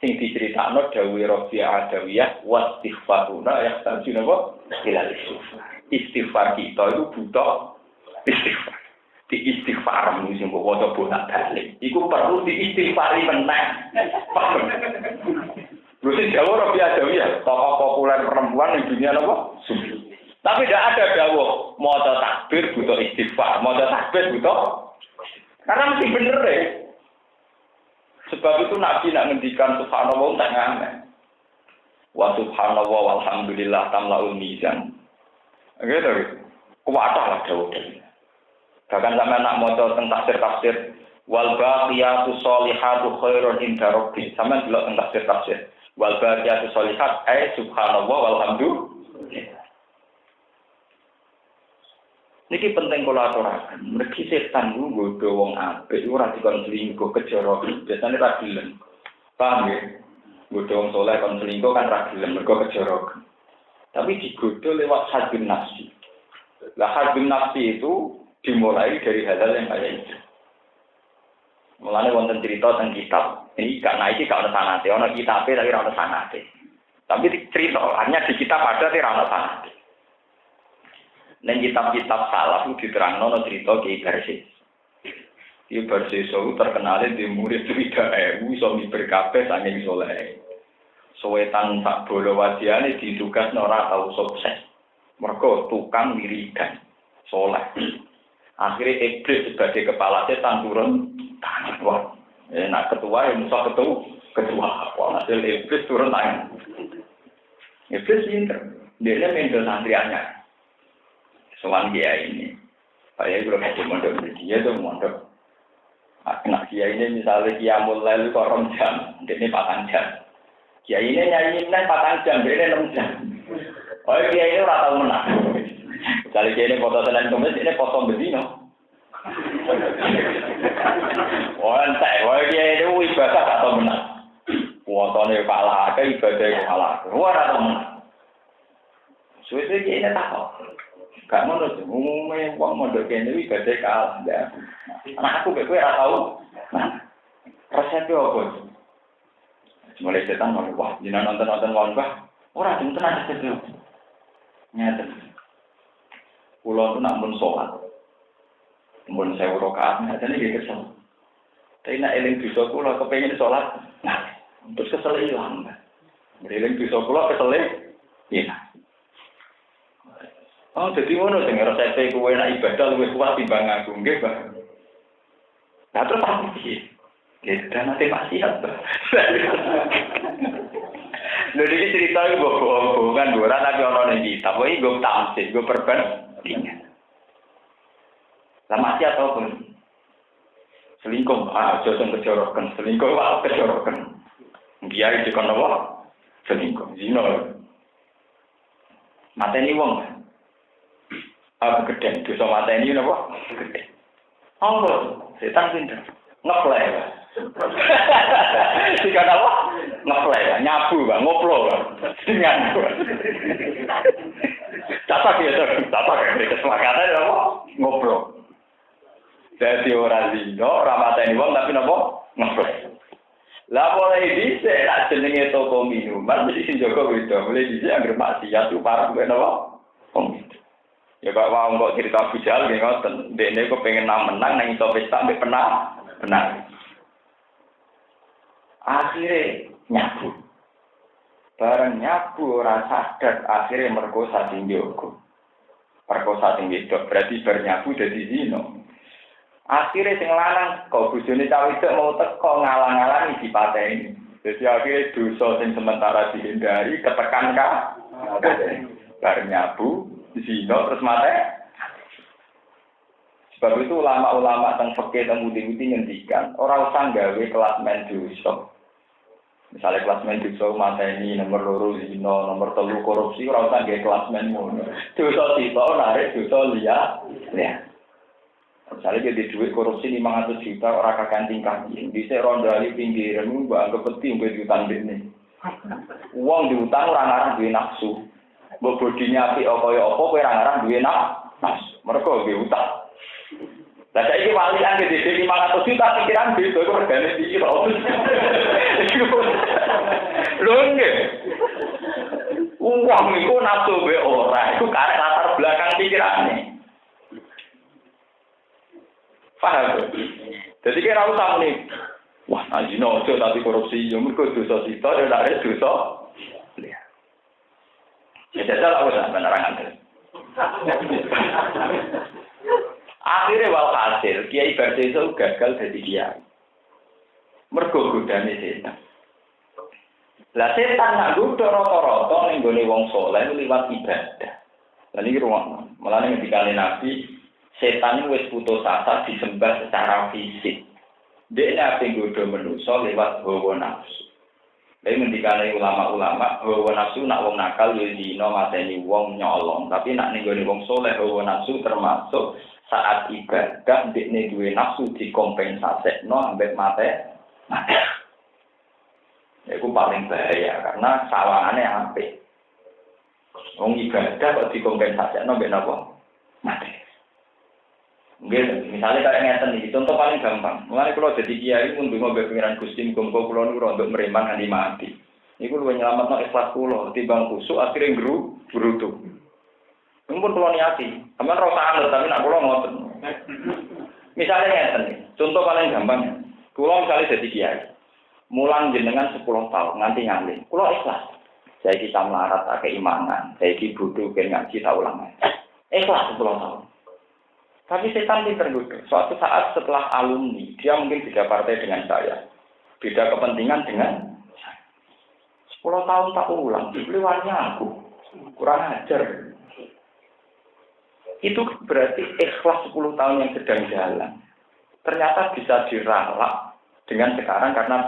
sing diceritakno dawuh Rabi'ah Adawiyah wastighfaruna yahtajuna wa ila istighfar. Istighfar kita itu butuh istighfar. istighfar mung sing waca bolak-balik. Iku perlu diistighfari meneh. Lho sing Jawa ora biasa ya, tokoh populer perempuan di dunia apa? Sufi. Tapi tidak ada dawuh maca takbir butuh istighfar, maca takbir butuh. Karena mesti bener deh. Sebab itu Nabi nak ngendikan subhanallah tak ngamen. Wa subhanallah walhamdulillah tamlaul mizan. Gitu. Kuwatah lah dawuh. Bahkan sampai nak maca tentang tafsir wal baqiyatu sholihatu khairun inda rabbi. Sampai delok tentang tafsir. Wal baqiyatu sholihat subhanallah walhamdulillah. Niki penting kula aturaken. Mergi setan ku nggodho wong apik ora dikon selingkuh kejara. Biasane ra gelem. Paham nggih? Nggodho wong saleh kon selingkuh kan ra gelem mergo kejara. Tapi digodho lewat hadun nafsi. Lah hadun nafsi itu dimulai dari hal-hal yang kayak itu. Mulane wonten cerita tentang kitab. Ini karena iki gak ono sanate, ono kitabe tapi ora ono sanate. Tapi cerita hanya di kitab ada tapi ora ono sanate. Neng kitab-kitab salaf itu diterangno ono cerita Ki Barsis. Ki Barsis itu terkenal di murid 3.000 iso miber kabeh saking saleh. Sowetan sak bola wadiane ditugas ora tau sukses. Mergo tukang wiridan saleh. Akhirnya iblis sebagai kepala setan turun tangan. Wah, nak ketua yang musuh ketua. Wah, hasil iblis turun tangan. Iblis pinter. Dia mendel santriannya. Soal dia ini, saya belum ada mondok dia tuh mondok. Nah dia ini misalnya dia mulai korong jam, ini 4 jam. Dia ini nyanyi 4 jam, dia ini 6 jam. Oh dia ini orang tahu menang. Misalnya dia ini foto Senin Kamis, ini foto Bedino. Oh entek, dia ini ibadah atau menang. Fotonya kalah, ibadahnya kalah. Orang tahu menang. Sudah dia ini tahu. Gak menurut umumnya uang modal kene iki gede kalah. Anak aku kowe ora tau. Nah, resepnya apa? Mulai setan mau wah, jenengan nonton wong bah. Ora tentu ada resepnya. Nyata. Kulo tuh nak mun salat. Mun 1000 rakaat, nyatane iki kesel. Tapi nak eling bisa kulo kepengin salat. Nah, terus kesel ilang. Eling bisa kulo kesel iya. Oh, jadi ngono sing resep kowe nek ibadah luwih kuat timbang aku nggih, Pak. Lah terus apa iki? Kita nanti maksiat, Pak. Lha iki cerita iki bohong-bohongan ora tapi ono ning kitab. Iki go tamsil, go perbandingan. Lah maksiat apa? Selingkuh, aja sing kejoroken, selingkuh wae kejoroken. Biar dikon apa? Selingkuh, zina. Mateni wong. Aku gede, dosa mata ini apa? Gede. Anggur, setan pinter. Ngeplay, Pak. Jika apa? Ngeplay, nyabu, Pak. Ngoplo, Pak. Dengan. Catak ya, catak. Kesepakatan apa? Ngoplo. Jadi orang zino, orang mata ini wong, tapi apa? Ngeplay. Lah mulai dhisik tak jenenge toko minuman mesti sing jaga beda. Mulai dhisik anggere maksiat ku parah kok napa? Ya Pak wong kok cerita bujal nggih ngoten. Dekne kok pengen menang nang iso pesta mbek penang. Akhire nyabu. Bareng nyabu ora sadar akhire merkosa sing jogo. Perkosa sing wedok berarti bernyabu dadi zina. Akhire sing lanang kok bojone cawe wedok mau teko ngalang-alangi dipateni. Dadi akhire dosa sing sementara dihindari ketekan bareng nyabu zina terus mate. Sebab itu ulama-ulama teng fikih teng mudi-mudi ngendikan ora usah gawe kelas men dosa. Misalnya kelas men dosa mateni nomor 2 zina, nomor 3 korupsi ora usah gawe kelas men ngono. Dosa sito narik dosa liya. Misalnya jadi duit korupsi 500 juta ora kakan tingkah. Dhisik rondali pinggiran mbak anggap peti mbek diutang dene. Wong diutang ora ngarang duwe nafsu. Mbok bodinya apik kaya apa kowe ora ngarang duwe nafsu. Mergo duwe utang. Lah saiki walian gede 500 juta pikiran beda kok regane piro. Lho nggih. Uang iku nafsu wae ora, iku karek latar belakang pikirane. Paham? Jadi kira usah nih. Wah, anjino ojo tapi korupsi, yo mergo dosa sita ya lare dosa. Ya jajal aku sak penerangan. Akhirnya walhasil Kiai Bardeso gagal jadi kiai. Mergo godane setan. Lah setan nak godho rata-rata ning gone wong saleh liwat ibadah. Lah iki ruang. Mulane ngendikane Nabi, setan wis putus asa disembah secara fisik. Dekne ape godho manusa lewat hawa nafsu. Lah ngendikane ulama-ulama, hawa nafsu nak wong nakal yo dina mateni wong nyolong, tapi nak ning gone wong saleh hawa nafsu termasuk saat ibadah dekne duwe nafsu dikompensasekno ambek mate. Itu paling bahaya karena sawangane apik. Wong ibadah kok dikompensasekno mbek napa? Mate. Nggih, misalnya kayak ngeten iki, contoh paling gampang. Mulane kula dadi kiai mun ndonga mbek pengiran Gusti muga-muga kula niku rondok mremang nganti mati. Niku luwih nyelametno ikhlas kula timbang kusuk akhire ngrutu. Mumpun kula niati, sampeyan ora usah anut tapi nak kula ngoten. Misalnya ngeten iki, contoh paling gampang. Kula misalnya dadi kiai. Mulang jenengan 10 tahun nganti ngalim. Kula ikhlas. Saya kita melarat tak keimanan, saya iki bodho ben ngaji tak ulang. Ikhlas 10 tahun. Tapi setan tergoda. Suatu saat setelah alumni, dia mungkin beda partai dengan saya. Beda kepentingan dengan saya. 10 tahun tak ulang, dibeliwannya aku. Kurang ajar. Itu berarti ikhlas 10 tahun yang sedang jalan. Ternyata bisa diralat dengan sekarang karena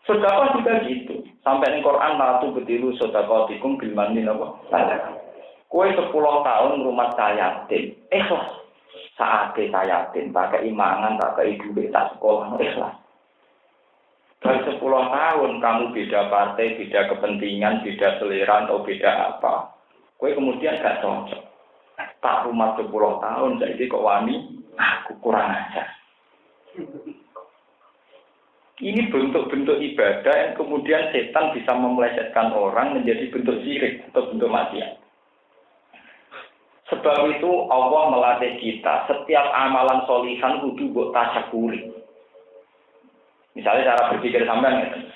sedekah juga gitu. Sampai di Quran latu betilu sedekahatikum bil manni napa? Kowe 10 tahun rumah saya yatim. Ikhlas. Saate saya yatim, pakai imangan, pakai duit tak sekolah ikhlas. Dari 10 tahun kamu beda partai, beda kepentingan, beda selera atau beda apa. Kowe kemudian gak cocok. Tak rumah 10 tahun jadi kok wani, aku kurang ajar. Ini bentuk-bentuk ibadah yang kemudian setan bisa memelesetkan orang menjadi bentuk syirik atau bentuk maksiat. Sebab itu Allah melatih kita setiap amalan solihan kudu mbok tasyakuri. Misalnya cara berpikir sampean ngeten.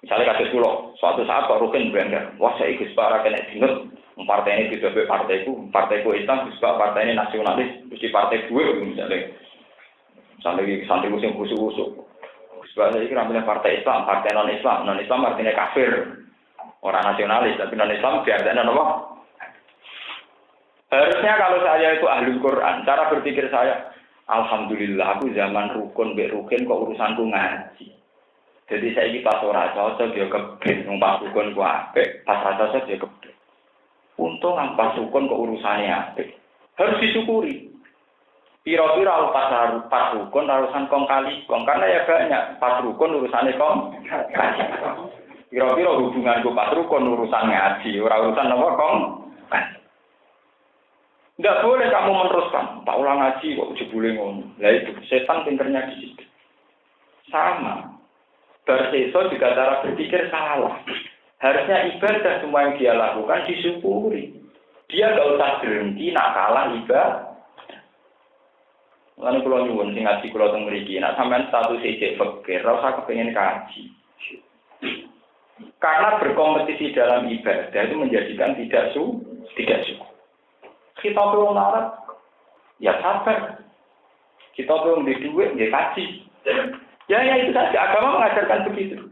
Misalnya kados kula, suatu saat Pak Rukin bangga, wah saya Gus Pak kena dinut, partai ini beda be partaiku Islam, Gus Pak partai ini nasionalis, mesti partai gue misalnya. Sampai santri sing kusuk-kusuk. Gus Pak iki ramene partai Islam, partai non-Islam artinya kafir. Orang nasionalis tapi non-Islam biasanya apa? Harusnya kalau saya itu ahli Quran, cara berpikir saya, alhamdulillah aku zaman rukun mbek rukin kok urusanku ngaji. Jadi saya iki pas ora cocok dia keben, wong pas rukun ku apik, pas ora cocok dia keben. Untung pas rukun kok urusane apik. Harus disyukuri. Pira-pira pas rukun urusan kong kali, karena ya banyak pas rukun urusane kong kali. Pira-pira hubunganku pas rukun urusan ngaji, ora urusan apa kong kali. Tidak boleh kamu meneruskan. Tak ulang ngaji kok jebule ngono. Lah itu setan pinternya di situ. Sama. Barseso juga cara berpikir salah. Harusnya ibadah semua yang dia lakukan disyukuri. Dia enggak usah berhenti nak kalah ibadah. Lan kula nyuwun sing ngaji kula teng mriki, nek sampean status ijek fakir, ora usah kepengin kaji. Karena berkompetisi dalam ibadah itu menjadikan tidak cukup. Kita perlu larat, ya sabar. Kita perlu di duit, ya kaji. Ya itu saja. Agama mengajarkan begitu.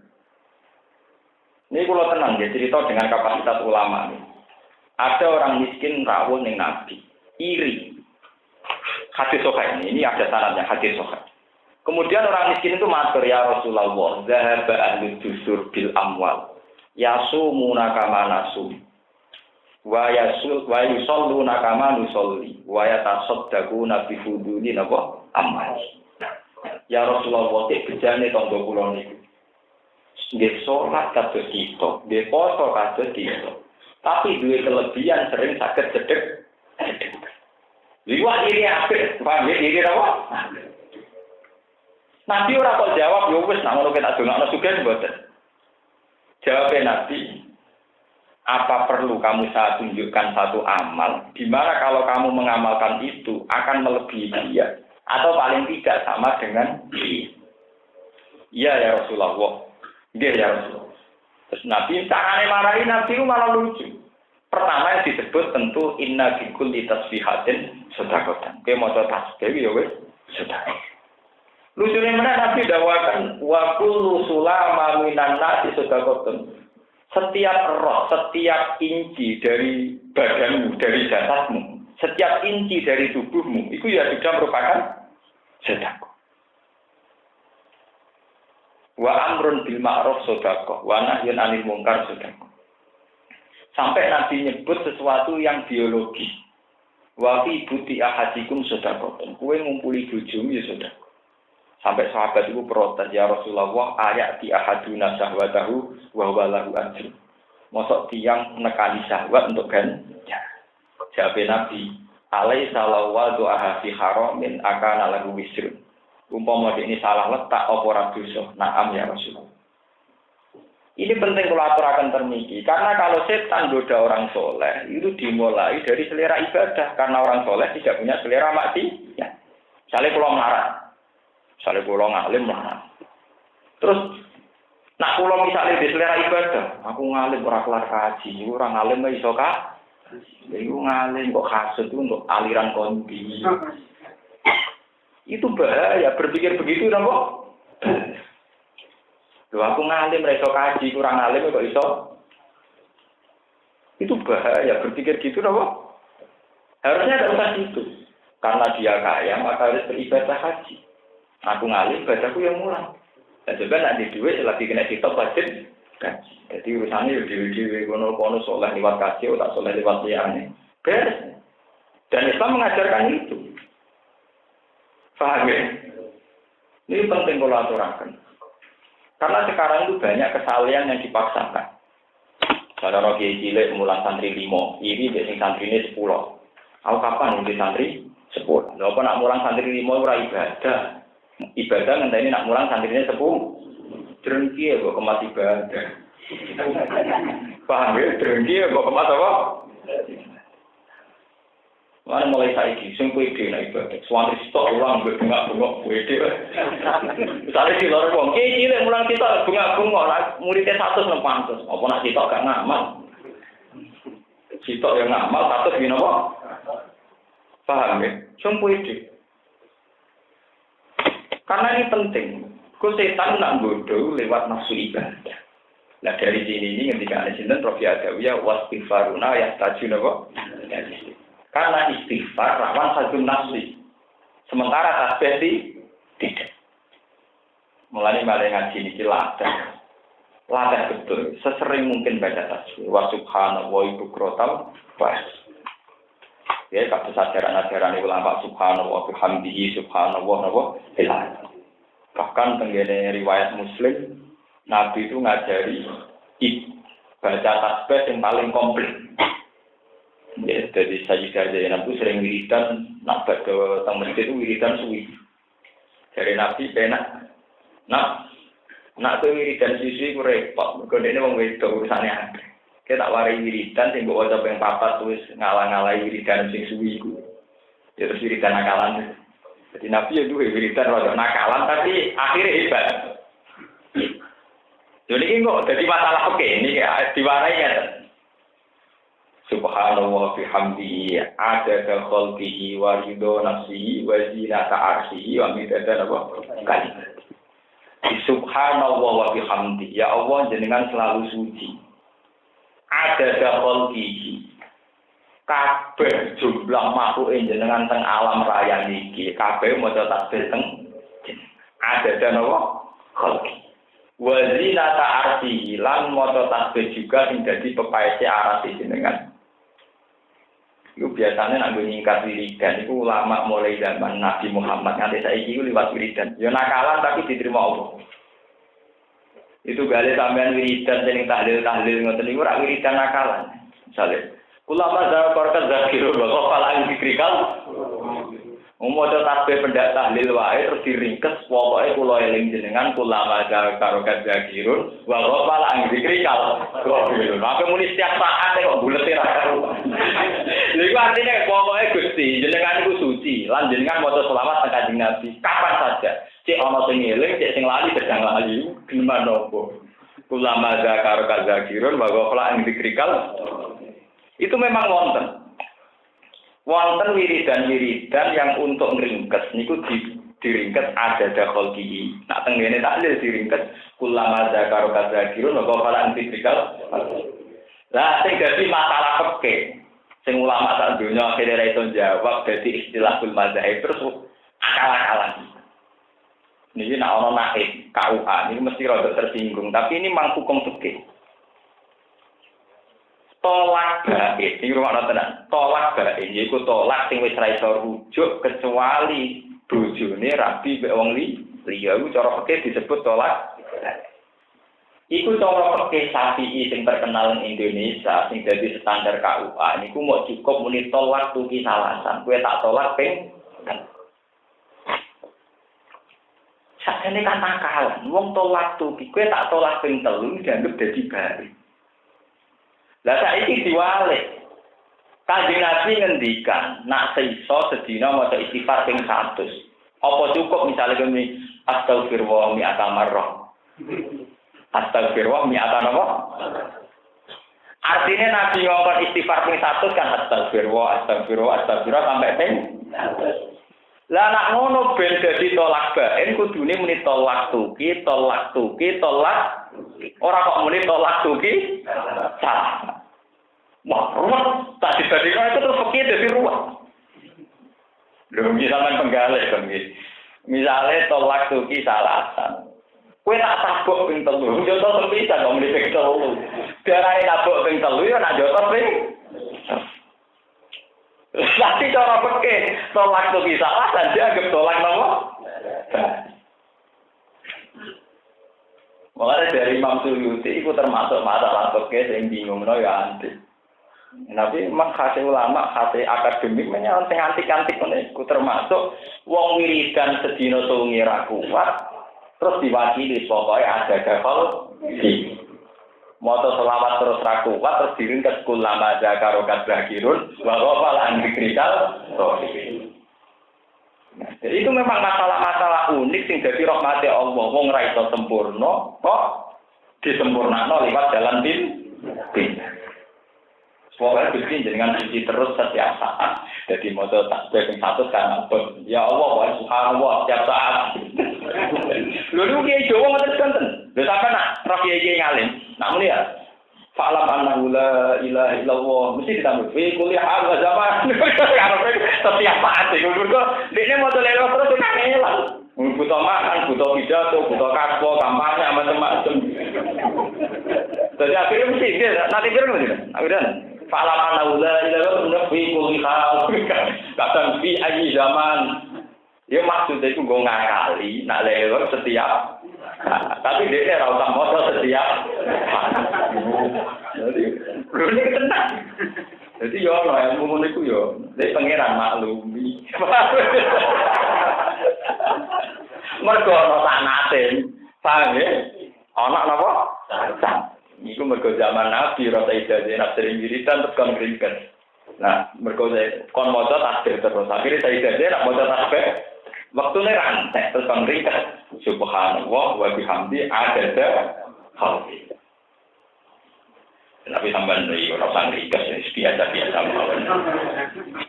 Ini kalau tenang, ya cerita dengan kapasitas ulama. Ada orang miskin rawuh ning Nabi, iri. Hadis Sahih ini ada sanadnya hadis Sahih. Kemudian orang miskin itu matur, ya Rasulullah, zahaba ahli dusur bil amwal, yasumuna kama nasum. Wa yusalluna kama nusolli wa yatasaddaquna bi fuduli napa amal. Ya Rasulullah tek bejane tangga kula niku. Nggih salat kados kita, nggih poso kados kita. Tapi duwe kelebihan sering saged cedhek. Liwat ini apik, paham ya ini apa? Nabi ora kok jawab yo wis nak ngono kita dongakno sugih mboten. Jawabe Nabi Apa perlu kamu saya tunjukkan satu amal, di mana kalau kamu mengamalkan itu akan melebihi dia, atau paling tidak sama dengan dia? Iya ya Rasulullah. Iya ya Rasulullah. Terus Nabi caranya marahi Nabi itu malah lucu. Pertama yang disebut tentu inna bikul litasbihatin sedekatan. Kayak mau tasbih ya wes sedekah. Lucunya mana Nabi dakwakan wa kullu sulama minan nasi sedekatan. Setiap roh, setiap inci dari badanmu, dari jasadmu, setiap inci dari tubuhmu, itu ya sudah merupakan sedekah. Wa amrun bil ma'ruf sedekah, wa nahyun 'anil munkar sedekah. Sampai Nabi nyebut sesuatu yang biologis. Wa fi buti ahadikum sedekah. Kowe ngumpuli bojomu ya sedekah. Sampai sahabat itu protes, ya Rasulullah, ayat di ahaduna syahwatahu wa huwa lahu ajr. Mosok tiang nekani syahwat untuk ganja. Jawab Nabi, alaisa lawa doa fi haramin akana lahu wisrun. Umpama ini salah letak apa ora dosa? Naam ya Rasulullah. Ini penting kalau aturakan termiki, karena kalau setan goda orang soleh, itu dimulai dari selera ibadah, karena orang soleh tidak punya selera maksiat. Misalnya kalau marah. Misalnya pulau ngalim lah. Terus, nak pulau misalnya di selera ibadah, aku ngalim orang kelar kaji, orang ngalim nggak iso kak. Jadi ngalim kok kasut itu untuk aliran kondi. Itu bahaya, berpikir begitu nabo. Loh aku ngalim iso kaji, kurang ngalim kok iso. Itu bahaya, berpikir gitu nabo. Harusnya tidak usah gitu. Karena dia kaya, maka harus beribadah haji. Aku ngalim, ibadahku yang murah. Dan juga nanti duit lagi kena kitab wajib kan. Jadi urusannya ya dewi-dewi kono-kono soleh lewat kasih, tak soleh lewat liane. Beres. Dan Islam mengajarkan itu. Paham ya? Ini penting kalau aturakan. Karena sekarang itu banyak kesalahan yang dipaksakan. Ada orang cilik mulang santri 5, ini biasanya santri ini 10. Aku kapan nanti santri 10? Lalu nak mulang santri 5 ora ibadah. Ibadah ngenteni nak mulang santrinya 10. Drengki ya kok kemas ibadah. Paham ya? Drengki ya kok kemas apa? Mana mulai saiki sing pede nek ibadah. Suami stok ulang bengak-bengok pede. Misalnya di luar wong cilik mulang kita bengak-bengok muridnya 100 nang pantes. Apa nak sitok gak ngamal? Sitok yang ngamal 100 gini apa? Paham ya? Sing pede. Karena ini penting, kok setan nak bodoh lewat nafsu ibadah. Nah dari sini ini ketika ada sinten Profi Adawiyah wastighfaruna yastajuna kok. Karena istighfar rawan sajun nafsi. Sementara tasbih tidak. Mulai ngaji ini latih betul. Sesering mungkin baca tasbih. Wa subhanallah ibu krotal pas. Ya, kalau ajaran-ajaran ulama subhanallah bihamdihi subhanallah ilah. Bahkan tenggene riwayat Muslim, Nabi itu ngajari baca tasbih yang paling komplit. Ya, jadi Sayyidah Zainab itu sering wiridan, nak ke masjid itu wiridan suwi. Dari Nabi penak, nak tuh wiridan suwi itu repot. Kalau ini mau wedok urusannya ada. Kita tak warai wiridan, sing bawa coba yang papat terus ngalah-ngalai wiridan sing suwi itu. Ya terus wiridan nakalan. Jadi Nabi ya dua wiridan rada nakalan, tapi akhirnya hebat. Jadi ini kok jadi masalah oke ini diwarai ya. Subhanallah bihamdihi adada khalqihi wa ridha nafsihi wa zinata arsyihi wa midada kalimat. Subhanallah wa bihamdihi, ya Allah jenengan selalu suci. Ada dakol gigi, kabeh jumlah makhluk jenengan teng alam raya niki, kabeh maca tasbih teng ada danawa khalqi. Wazina ta'arfi lan maca tasbih juga sing dadi pepaese aras jenengan. Iku biasanya nak nyingkat wiridan iku ulama mulai zaman Nabi Muhammad nganti saiki iku liwat wiridan. Ya nakalan tapi diterima Allah. Itu gale sampean wiridan sing tahlil ngoten niku ora wiridan nakalan. Misale ulama zakar zakiru wa qala al-fikrikal Maca tasbih pendak tahlil wae terus diringkes pokoke kula eling jenengan kula maca karo kadzakirun wa ghafal ang zikri kal. Apa muni setiap saat kok bulete ra karo. Lha iku artine pokoke Gusti jenengan iku suci lan jenengan maca selawat nang Kanjeng Nabi kapan saja. Cek ana sing eling, cek sing lali sedang lali. Gimana nopo? Kula maca karo kadzakirun wa ghafal ang zikri kal. Itu memang wonten. Wonten wiridan-wiridan yang untuk ngeringkes niku diringkes ada kholqi. Nak tengene taklil diringkes kulama zakaro kadzakirun wa qala antikal. Lah sing dadi masalah fikih sing ulama sak donya akhire ra iso jawab dadi istilahul mazhab terus akal-akalan. Niki nek ana naik KUA niku mesti rada tersinggung, tapi ini mang hukum fikih. Tolak baik, ini rumah tenan. Tolak baik, yaitu tolak sing wis ra iso rujuk kecuali bojone rabi mbek wong liya. Iku cara fikih disebut tolak. Iku cara fikih Syafi'i sing terkenal ing Indonesia sing dadi standar KUA niku mau cukup muni tolak tuki salasan. Kowe tak tolak ping sakjane kan nakalan. Wong tolak tuki, kowe tak tolak ping 3 dianggap dadi baik. Lah saiki diwalik. Kanjeng Nabi ngendikan, nak seiso sedina maca istighfar ping 100. Apa cukup misalnya kene astagfirullah mi'ata marrah. Astagfirullah mi'ata napa? Artinya Nabi ngomong istighfar ping 100 kan astagfirullah sampai ping 100. Lah nak ngono ben dadi tolak baen kudune muni tolak tuki. Ora kok muni tolak tuki. Salah. Wah, ruwet. Tak dibandingkan itu terus fikih dadi ruwet. Lho misalkan penggalih kan iki. Misale tolak tuki salasan. Kowe tak tabuk ping 3. Joto sepisan kok muni ping 3. Darane tabuk ping 3 ya nak joto ping. Tapi cara fikih tolak tuki salasan dianggap tolak napa? Mulai dari Imam Suyuti itu termasuk masalah fikih sing bingungno ya antik. Tapi memang khase ulama, khase akademik menyang sing antik-antik niku termasuk wong wiridan sedina sungi ra kuat terus diwakili pokoke ada gafal iki. Maca selawat terus ra kuat terus diringkes kulama zakaro kadzakirun wa ghafal an dzikrikal. Jadi itu memang masalah-masalah unik sing dadi rahmate Allah. Wong ra iso sempurna kok disempurnakno liwat jalan pindah. Pokoknya Gusti jenengan suci terus setiap saat. Jadi moto tasbih ping 100 kan ampun. Ya Allah, wa subhanallah setiap saat. Lho niku kiye Jawa ngoten kanten. Lho sampeyan nak roh kiye ngalim. Nak muni ya. Fa'lam annahu la ilaha illallah. Mesti ditambah fi kulli hal wa zaman. Karena setiap saat iku mergo dekne moto lelo terus kangelan. Butuh makan, butuh pidato, butuh kaspo, kampanye macam-macam. Jadi akhirnya mesti dia nanti pirang akhirnya fa'lam annahu la ilaha illallah fi kulli hal. Kadang fi ayi zaman. Ya maksudnya itu gue ngakali, nak lewat setiap. Tapi dia ora usah moto setiap. Jadi ini tenang. Jadi yo ono ilmu ngono iku yo, nek pangeran maklumi. Mergo ono sanate. Paham ya? Ono napa? Iku mergo zaman Nabi rasa ijazah sering wiridan terus kon ngringken. Nah, mergo kon maca tasbih terus. Akhire saya ijazah nak maca tasbih. Waktune rantek terus kon ngringken. Subhanallah wa bihamdi adada khalqi. Tapi sampean iki ora usah ngringkes biasa-biasa mawon.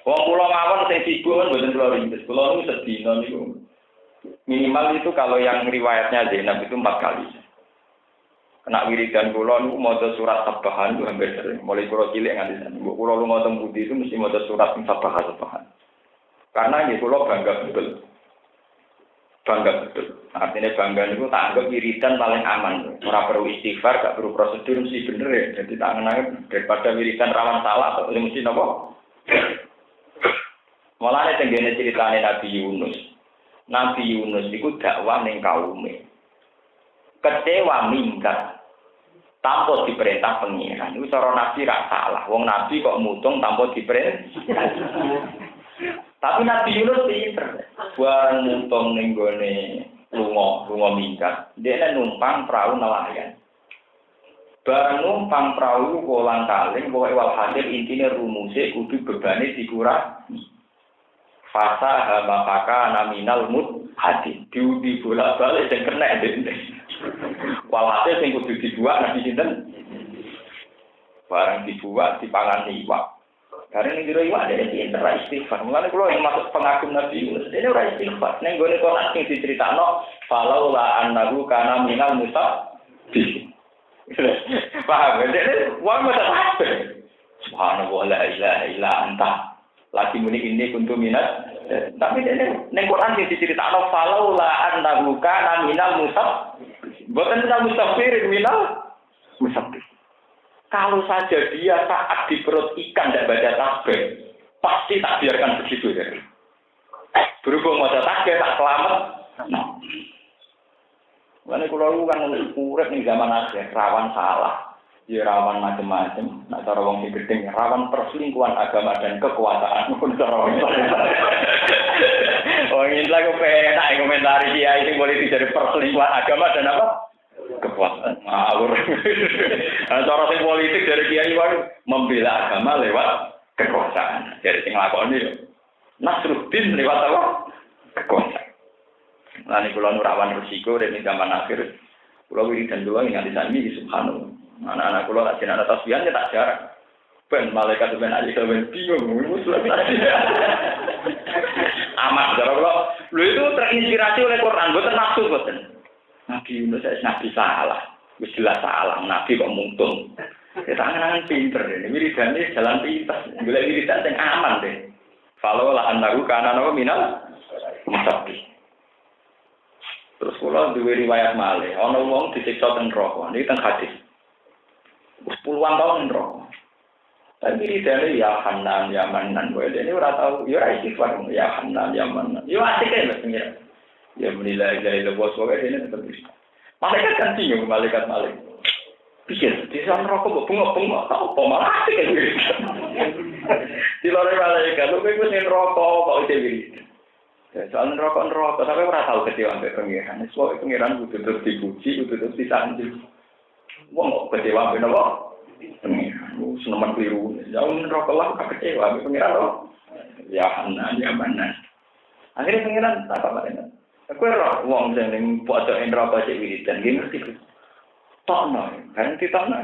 Wong kula mawon sing sibuk kan mboten kula ringkes. Kula niku sedina niku minimal itu kalau yang riwayatnya Zainab itu 4 kali. Kena wiridan kula niku maca surat Sabbahan itu hampir sering. Mulai kula cilik nganti saiki. Mbok kula lunga teng pundi itu mesti maca surat Sabbahan. Karena nggih kula bangga betul. Artinya bangga itu tak anggap wiridan paling aman. Ora perlu istighfar, gak perlu prosedur mesti bener ya. Jadi tak anggap daripada wiridan rawan salah atau mesti napa. Malah tenggene ceritane Nabi Yunus. Nabi Yunus itu dakwah ning kaume. Kecewa minggat. Tanpa diperintah pengiran. Itu cara Nabi ra salah. Wong Nabi kok mutung tanpa diperintah. Tapi Nabi Yunus pinter. Bareng numpang ning gone lunga minggat. Dia numpang perahu nelayan. Bareng numpang perahu kolang-kaling, pokoke walhasil intine rumuse kudu bebane dikurangi. Fasa habaka naminal mut hati. Diundi bolak-balik sing kena dene. Walhasil sing kudu dibuat Nabi sinten? Barang dibuat dipangan iwak. Karena ini dulu iwak ada pinter istighfar. Mulane kula yang masuk pengagum Nabi Yunus. Dene ora istighfar. Ning gone Quran sing diceritakno falau la annahu kana minal musabbi. Paham? Dene wong mesti subhanallah la ilaha illa anta. Lagi muni ini kuntu minat. Tapi dene ning Quran sing diceritakno falau la annahu kana minal musabbi. Boten minal musabbir minal musabbi. Kalau saja dia saat di perut ikan tidak baca tasbih, pasti tak biarkan begitu ya. Berhubung baca tasbih tak selamat. Nah, kalau kan urip nih zaman akhir rawan salah, ya rawan macam-macam. Nah, cara wong sing gedeng rawan perselingkuhan agama dan kekuasaan pun cara wong. Oh ini lagi penak komentari dia ini boleh jadi perselingkuhan agama dan apa? Kekuasaan ngawur. Cara sing politik dari kiai wae membela agama lewat kekuasaan. Dari sing lakoni yo Nasruddin lewat apa? Kekuasaan. Lan iki kula nurawan resiko dari zaman akhir. Kula wiridan kula nganti sami subhanallah. Anak-anak kula lak jenenge tasbihan ya tak jarang. Ben malaikat ben aja ben bingung. Amat cara kula lho itu terinspirasi oleh Quran, boten nafsu boten. Nabi Yunus Nabi salah, wis jelas salah. Nabi kok mungtung. Kita angen-angen pinter ini. Wiridane jalan pintas. Golek wiridan sing aman deh. Kalau lah annahu kana nama minal musabbi. Terus kula duwe riwayat malih, ana wong disiksa teng neraka. Niki teng hadis. Wis puluhan tahun neraka. Tapi wiridane ya Hanan ya Manan. Kowe dene ora tau ya ora istighfar ya Hanan ya Manan. Yo asik ae lho pengira. Ya menilai dari lepas wae ini tetap bisa. Malaikat kan bingung malaikat. Pikir di sana rokok bunga tau apa malah asik kan gitu. Di luar malaikat lu kan mesti rokok kok dhewe. Ya soal rokok tapi ora tau kecewa ambek pengiran. Soal pengiran kudu terus dipuji, kudu terus disanjung. Wong kok kecewa ben apa? Pengiran seneman keliru. Ya rokok lah kecewa ambek pengiran loh. Ya Hanan ya Manan. Akhirnya pengiran apa makanya? Aku ora wong sing ning pojok neraka sik wiridan nggih ngerti. Tokno, kan ditokno.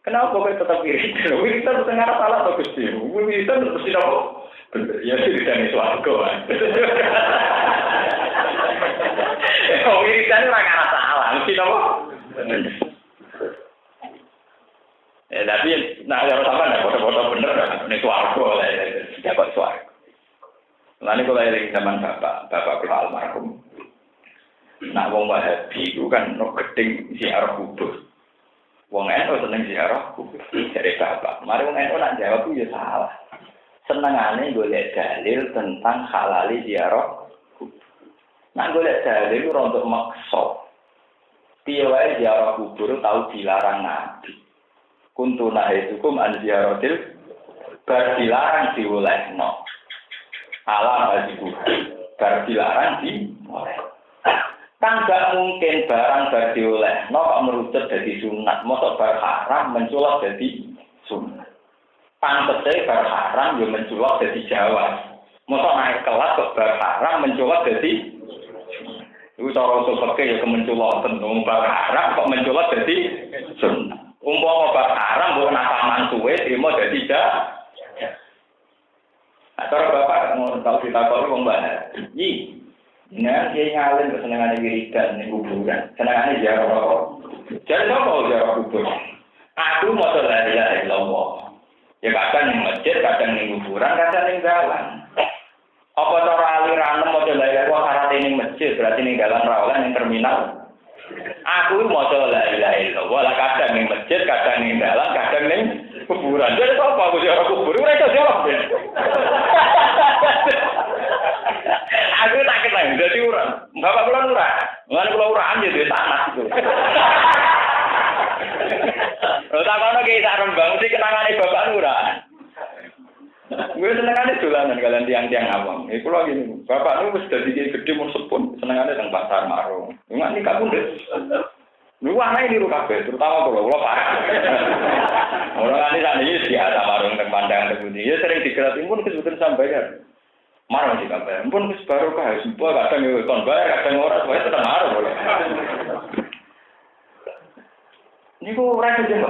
Kenapa kok tetap wiridan? Wiridan tengah salah to Gusti. Wiridan mesti apa? Ya wiridan itu swarga. Wiridan ora kana salah, mesti apa? Tapi nah harus apa nek foto-foto bener nek swarga lah ya kok swarga. Lalu kalau yang zaman bapak almarhum. Nah, wong Wahabi itu kan no gedeng ziarah kubur. Wong NU seneng ziarah kubur. Dari bapak. Mari wong NU nak jawab itu ya salah. Senengane golek dalil tentang halali ziarah kubur. Nak golek dalil itu rontok maksa. Piye wae ziarah kubur tahu dilarang Nabi. Kuntu nahidukum an ziaratil bar dilarang diolehno. Ala bajiku. Bar dilarang dioleh. Kan gak mungkin barang bagi oleh, kok merucut jadi sunat, mosok bar haram menculok jadi sunat. Pantasnya bar haram yo menculok jadi Jawa. Mosok naik kelas kok bar haram menculok jadi sunat. Itu cara usul fikih ya kemenculok tenung bar haram kok menculok jadi sunat. Umpama bar haram mbok nakaman suwe trimo jadi Jawa. Nah, cara bapak mau tahu ditakoni wong bae. Nah, dia ngalim kesenangan wiridan di kuburan, senangannya ziarah rokok. Jadi apa ziarah kubur? Aku mau la ilaha illallah. Ya kadang ning masjid, kadang ning kuburan, kadang ning jalan. Apa cara aliran mau la ilaha illallah syarat ning masjid, berarti ning jalan rawan ning terminal. Aku mau la ilaha illallah, kadang ning masjid, kadang ning jalan, kadang ning kuburan. Jadi apa aku ziarah kubur? Ora iso jawab. Aku tak kenal, jadi orang. Bapak pulang murah. Mengenai pulau uraan jadi tanah itu. Kalau tak kono ki sak rembang sih kenangane bapak murah. Gue senengane dolanan kalian tiang-tiang awam. Iku lho ngene. Bapak niku wis dadi gede mun sepun, senengane teng pasar marung. Enggak nikah pun deh. Lu ana iki kabeh, terutama kula parah. Ora ngene sak niki biasa marung teng pandang teng pundi. Ya sering digerati pun kesulitan sampeyan. Marung sih kabeh. Pun wis baru kae semua kadang yo kon bae kadang ora, wae tetep marung kok. Niku ora kejen.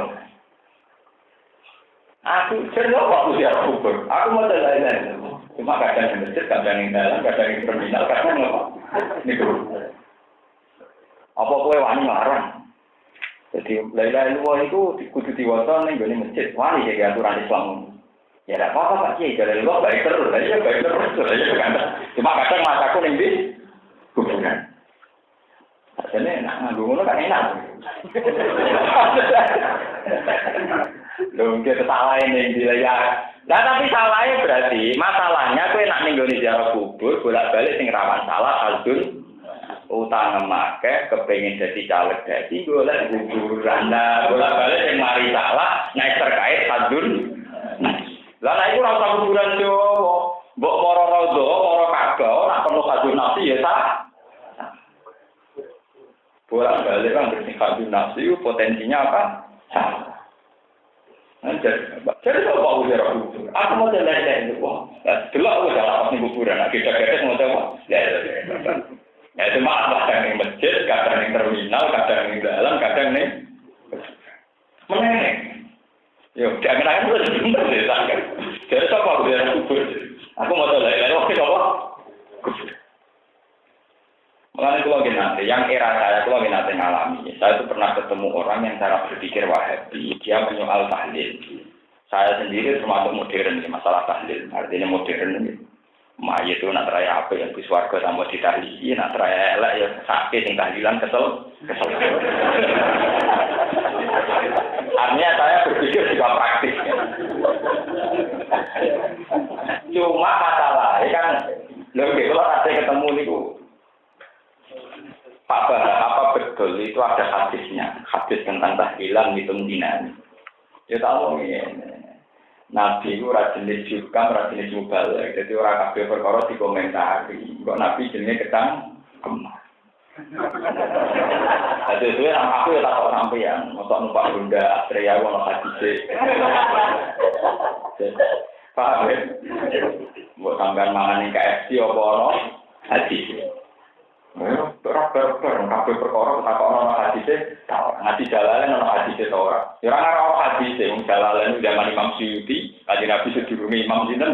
Aku cerita kok usia kubur. Aku mau lain-lain. Cuma kadang di masjid, kadang di dalam, kadang di terminal, kadang apa? Niku. Apa kowe wani larang? Jadi lain-lain luar itu kudu diwaca ning gone masjid. Wani ya aturan Islam. Ya enggak apa-apa Pak Kiai, dari luar baik terus. Ya baik terus. Ya kan. Cuma kadang mataku ning di kuburan. Asline nak nganggo ngono kan enak. Lho nggih salah ini dilayar. Nah tapi salahnya berarti masalahnya kowe nak ning gone ziarah kubur bolak-balik sing rawan salah aldun utang make kepengin dadi caleg dadi golek kuburan. Nah bolak-balik sing mari salah nek terkait aldun. Lah nek iku ora usah kuburan yo mbok para rodo, para Ka'bah ora perlu aldun nafsi ya salah. Bolak-balik kan sing aldun nafsi potensinya apa? Salah. Jadi kalau aku jarak kubur, aku mau jalan-jalan itu, wah, delok aku jalan pas di kuburan, kita mau tahu, ya cuma kadang di masjid, kadang di terminal, kadang di dalam, kadang di meneng. Yo, jangan terus bener deh, sangat. Jadi kalau aku jarak kubur, aku mau jalan-jalan, oke, apa? Mengenai kalau nanti, yang era saya kalau nanti ngalami, saya itu pernah ketemu orang yang cara berpikir Wahabi, dia menyoal tahlil. Saya sendiri termasuk modern di masalah tahlil, artinya modern ini. Mayit itu nak raya apa yang di swarga sama ditahlili, nak raya elek ya sakit yang tahlilan kesel. Artinya saya berpikir juga praktis. Cuma masalahnya kan, lebih kalau ada ketemu niku. Pak Bah, apa betul itu ada hadisnya, hadis tentang tahlilan hitung dinani. Ya tahu ini, Nabi itu ora jenis juga, ora jenis mubalik. Jadi orang kabeh perkara dikomentari. Kok Nabi jenisnya ketang kemah. Jadi itu aku ya takut sampeyan, mosok numpak Honda Astrea ono hadise. Paham ya? Mbok sampean mangan ning KFC apa ono hadise. Kabeh perkara takon ana hadise, ngaji Jalalain ana hadise ta ora. Ya ora ana hadise, wong Jalalain zaman Imam Suyuti, kanjeng Nabi sedurunge Imam sinten?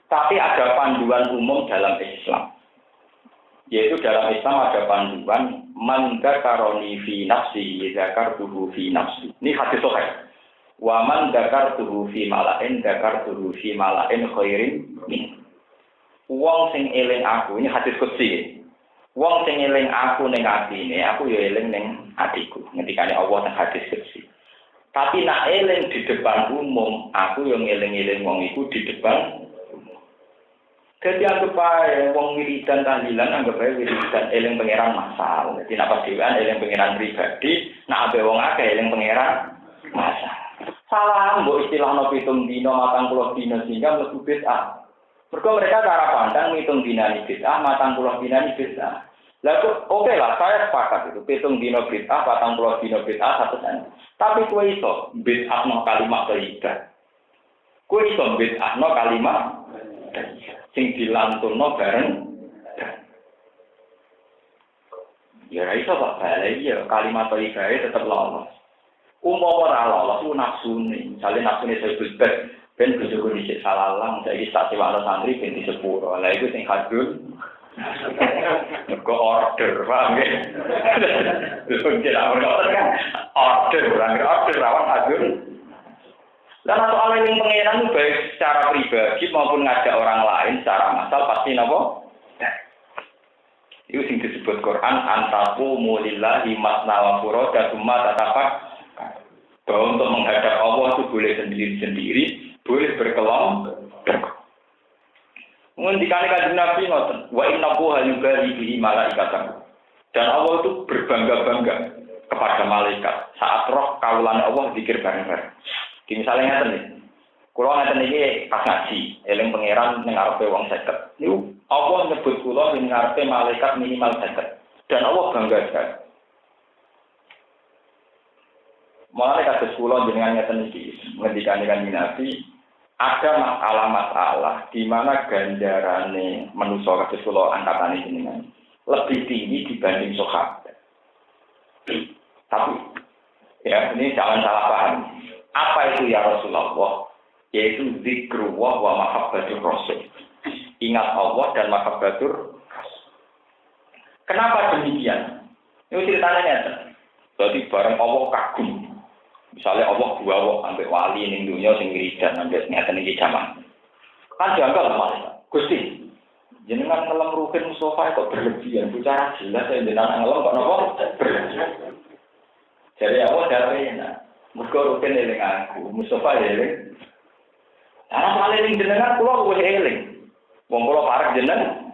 Tapi ada panduan umum dalam Islam. Yaitu dalam Islam ada panduan man dzakaroni fi nafsi dzakartuhu fi nafsi. Ini hadis sahih. Wa man dzakartuhu fi mala'in dzakartuhu fi mala'in khairin min. Wong sing eling aku, ini hadis qudsi. Wong sing eling aku ning atine, aku ya eling ning atiku. Ngendikane Allah nang hadis qudsi. Tapi nak eling di depan umum, aku yang eling-eling wong iku di depan umum. Jadi anggap ae wong wiridan tahlilan anggap ae wiridan eling pangeran masal. Jadi napa dhewean eling pangeran pribadi, nak abe wong akeh eling pangeran masal. Salah mbok istilahno 7 dina 40 dina sehingga mlebu bid'ah. Mereka cara pandang ngitung dinani bid'ah, 40 dinani bid'ah. Lalu oke lah, saya sepakat itu. 7 dina bid'ah, 40 dina bid'ah, 100. Tapi kue iso bid'ah no kalimat thayyibah. Kue iso bid'ah no kalimat sing dilantunno bareng. Ya iso Pak, ya kalimat thayyibah tetep lolos. Umpama ora lolos ku nafsune, misale nafsune sebut ben bojoku dhisik salalang saiki tak sewakno santri ben di sepuro. Lah iku sing hadul. Kok order, paham ya? Order rawan hadul. Dan soal yang pengenan baik secara pribadi maupun ngajak orang lain secara massal pasti napa? Itu sing disebut Quran antaku mulillahi masna wa furada tsumma tatafak. Bahwa untuk menghadap Allah itu boleh sendiri-sendiri, boleh berkelompok. Ngendikane kanjeng Nabi ngoten, wa innahu hayyugali bihi malaikatahu. Dan Allah itu berbangga-bangga kepada malaikat saat roh kawulane Allah zikir bareng-bareng. Di misalnya ngeten nih. Kulo ngaten iki pas ngaji, eling pangeran ning ngarepe wong 50. Niku Allah nyebut kulo ning ngarepe malaikat minimal 50. Dan Allah bangga sekali. Mulai kados kulo jenengan ngaten iki, ngendikane Kanjeng Nabi, ada masalah-masalah di mana ganjarane manusa kados kulo angkatane jenengan lebih tinggi dibanding sahabat. Tapi ya ini jangan salah paham. Apa itu ya Rasulullah? Yaitu zikrullah wa mahabbatur rasul. Ingat Allah dan mahabbatur rasul. Kenapa demikian? Ini ceritanya nyata. Jadi bareng Allah kagum. Misalnya Allah bawa ambek wali ning dunya sing wiridan ambek ngeten iki jaman. Kan janggal malah. Gusti, jenengan ngelem rukin Mustafa kok berlebihan. Bicara jelas jenengan ngelem kok napa berlebihan. Jadi Allah darene mergo rukin eling aku, Mustafa eling. Ana paling ning jenengan kula wis eling. Wong kula parek jenengan.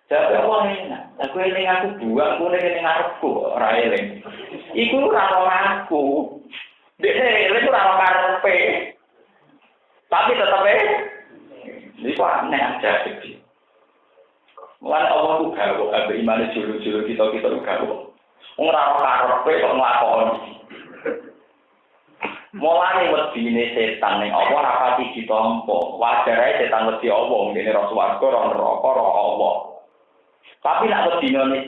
Jadi Allah enak. Aku eling aku buang kene ning ngarepku ora eling. Iku ora aku. Dek eling ora karepe. Tapi tetep iku aneh aja iki. Mulane Allah ku gawe abe imane juru-juru kita gawe. Ora karepe kok nglakoni. Mulane wedine setan ning apa rapati ditampa. Wajar ae setan wedi Allah, ngene Rasulullah ora neraka ora Allah. Tapi nek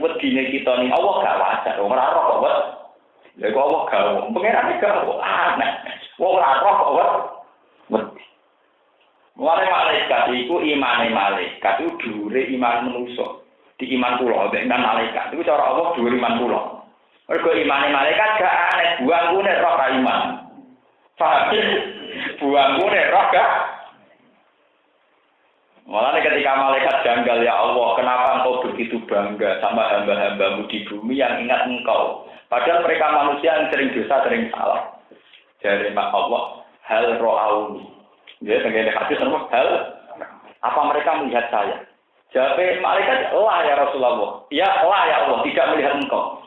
wedine kita ning Allah gak wajar, ora roh kok wet. Lha kok Allah gawe, pengerane gawe aneh. Wong ora roh kok wet. Mulane malaikat iku imane malaikat iku dhuwure iman manusa. Di iman kula nek malaikat iku cara Allah dhuwure iman kula. Mergo imane malaikat gak aneh, buangku nek roh ra iman. Paham? Buangku nek roh gak. Malah ketika malaikat janggal, ya Allah, kenapa engkau begitu bangga sama hamba-hambamu di bumi yang ingat engkau? Padahal mereka manusia yang sering dosa, sering salah. Dari Allah, hal ro'auni. Jadi tenggine hadis sama hal, apa mereka melihat saya? Jawab malaikat, lah ya Rasulullah. Ya lah ya Allah, tidak melihat engkau.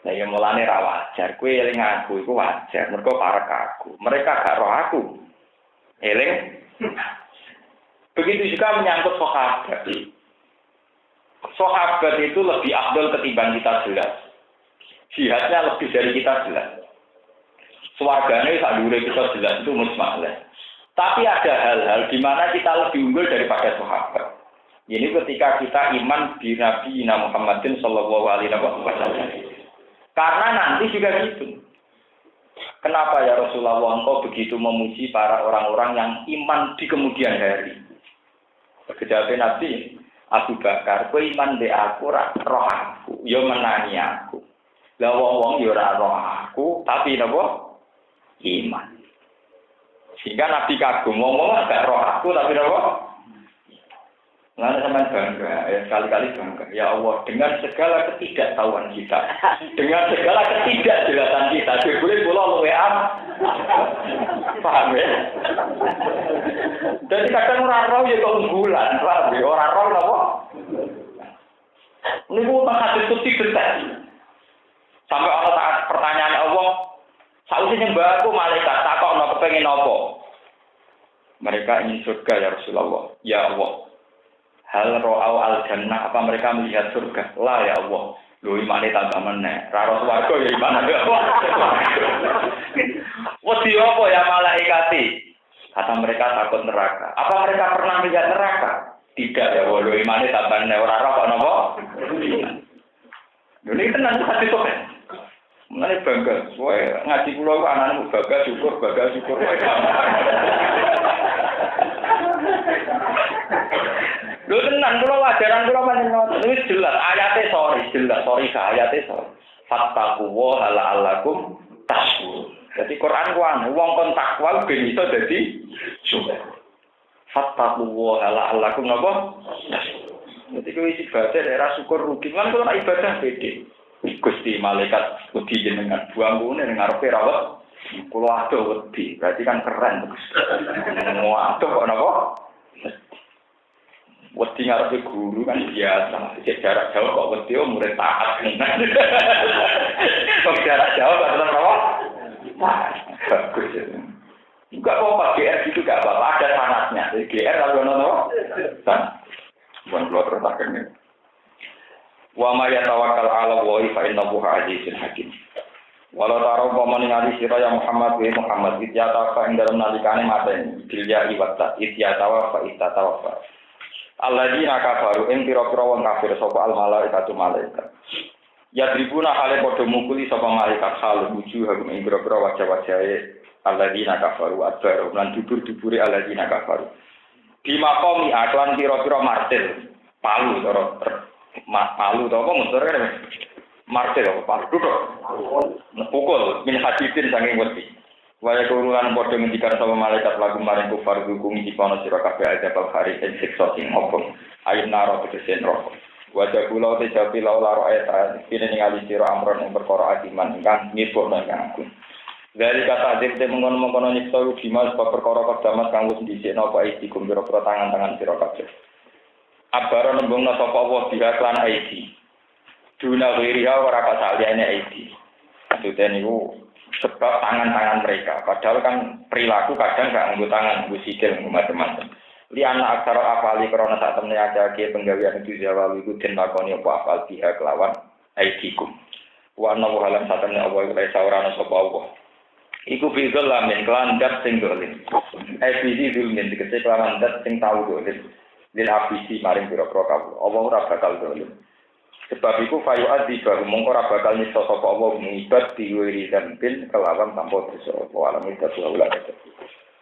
Nah ya mulane ra wajar, kowe eling aku iku wajar, mergo parek aku. Mereka gak roh aku. Eling. Begitu juga menyangkut sahabat. Sahabat itu lebih afdal ketimbang kita jelas. Jihadnya lebih dari kita jelas. Swargane sak dhuwure kita jelas itu musmalah. Tapi ada hal-hal di mana kita lebih unggul daripada sahabat. Ini ketika kita iman di Nabi Muhammadin sallallahu alaihi wasallam. Karena nanti juga gitu. Kenapa ya Rasulullah engkau begitu memuji para orang-orang yang iman di kemudian hari? Kejawab Nabi, Abu Bakar, kowe iman be aku roh aku, yo menani aku. Lah wong-wong yo ora roh aku, tapi napa? Iman. Sehingga Nabi kagum wong-wong gak roh aku tapi napa? Lalu sampai bangga, ya sekali-kali bangga. Ya Allah, dengan segala ketidaktahuan kita, dengan segala ketidakjelasan kita, boleh pulau WA, paham ya? Jadi kadang orang roh ya keunggulan, paham ya? Orang roh apa? Ini bukan hadis putih betul. Sampai Allah saat pertanyaan Allah, sausnya nyembah aku malaikat, takut mau kepengen apa? Mereka ingin surga ya Rasulullah, ya Allah. Hal ro'au al-jannah, apa mereka melihat surga? Lah ya Allah, lu imane tambah meneh. Ra swarga ya iman ya Allah. Wedi apa ya malaikati? Kata mereka takut neraka. Apa mereka pernah melihat neraka? Tidak ya Allah, lu imane tambah meneh ora roh kok napa? Ini tenan hati kok. Mengenai bangga, kowe ngaji kula kok anakmu bangga syukur. Lho tenan kula wajaran kula panjenengan wis jelas ayate sorry ayate sorry. Fattaqu wa la'allakum tashkurun. Dadi Quran ku ana wong kon takwa ben iso dadi syukur. Fattaqu wa la'allakum napa? Dadi kowe ibadah ora syukur rugi lan kula ibadah pede. Gusti malaikat wedi jenengan buangune ning ngarepe rawet. Kula adoh wedi, berarti kan keren. Adoh kok napa? Wedi ngarepe guru kan biasa, cek jarak jauh kok wedi murid taat. Kok jarak jauh kok tetep apa? Bagus. Enggak apa-apa, GR gitu enggak apa-apa, ada sanatnya. Jadi GR kalau nono, sanat. Bukan keluar tertakan. Wa ma yatawakkal 'ala Allahi fa innahu azizun hakim. Walau taruh paman ngali sira ya Muhammad wa Muhammad ityata fa ing dalem nalikane mateni bilya iwata ityata wa fa itata wa. Alladzina kafaru ing pira-pira wong kafir sapa al malaikatu malaikat. Ya tribuna hale padha mukuli sapa malaikat hal wujuh ing pira-pira wajah-wajahe alladzina kafaru adbar lan dubur-dubure alladzina kafaru. Di maqami aklan pira-pira martir palu palu to apa muter kan martir apa palu duduk pukul min hadidin saking wedi waya kurulan padha ngendikan sama malaikat lagu maring kufar dukung dikono sira kabeh aja bal hari ing siksa sing opo ayat naro tegese neraka wajah kula te japi laula ayat kene ningali sira amron ing perkara adiman ingkang nipurna ingkang agung dari kata adib te mengono-mengono nyiksa dimas bab perkara kedamat kang wis dhisikna apa iki kumpira tangan-tangan sira kabeh Abara nembungna sapa Allah biha klan aidi. Duna wiriha ora kasaliyane aidi. Maksudnya niku sebab tangan-tangan mereka. Padahal kan perilaku kadang gak nganggo tangan, nganggo sikil, macam-macam. Li ana aksara afali krana sak temne akeh penggawean itu jawalu iku den lakoni apa afal biha kelawan aidikum. Wa ana halan sak temne apa iku ora ana sapa Allah. Iku bizul lamin klan dat sing dolim. Aidi zulmin dikete kelawan dat sing tau dolim. Lil abisi maring pira-pira kabeh. Allah ora bakal dolim. Sebab iku fayu adi baru mongko ora bakal nyiksa sapa Allah ngibad diwiri dan bin kelawan tanpa dosa. Wa alam itu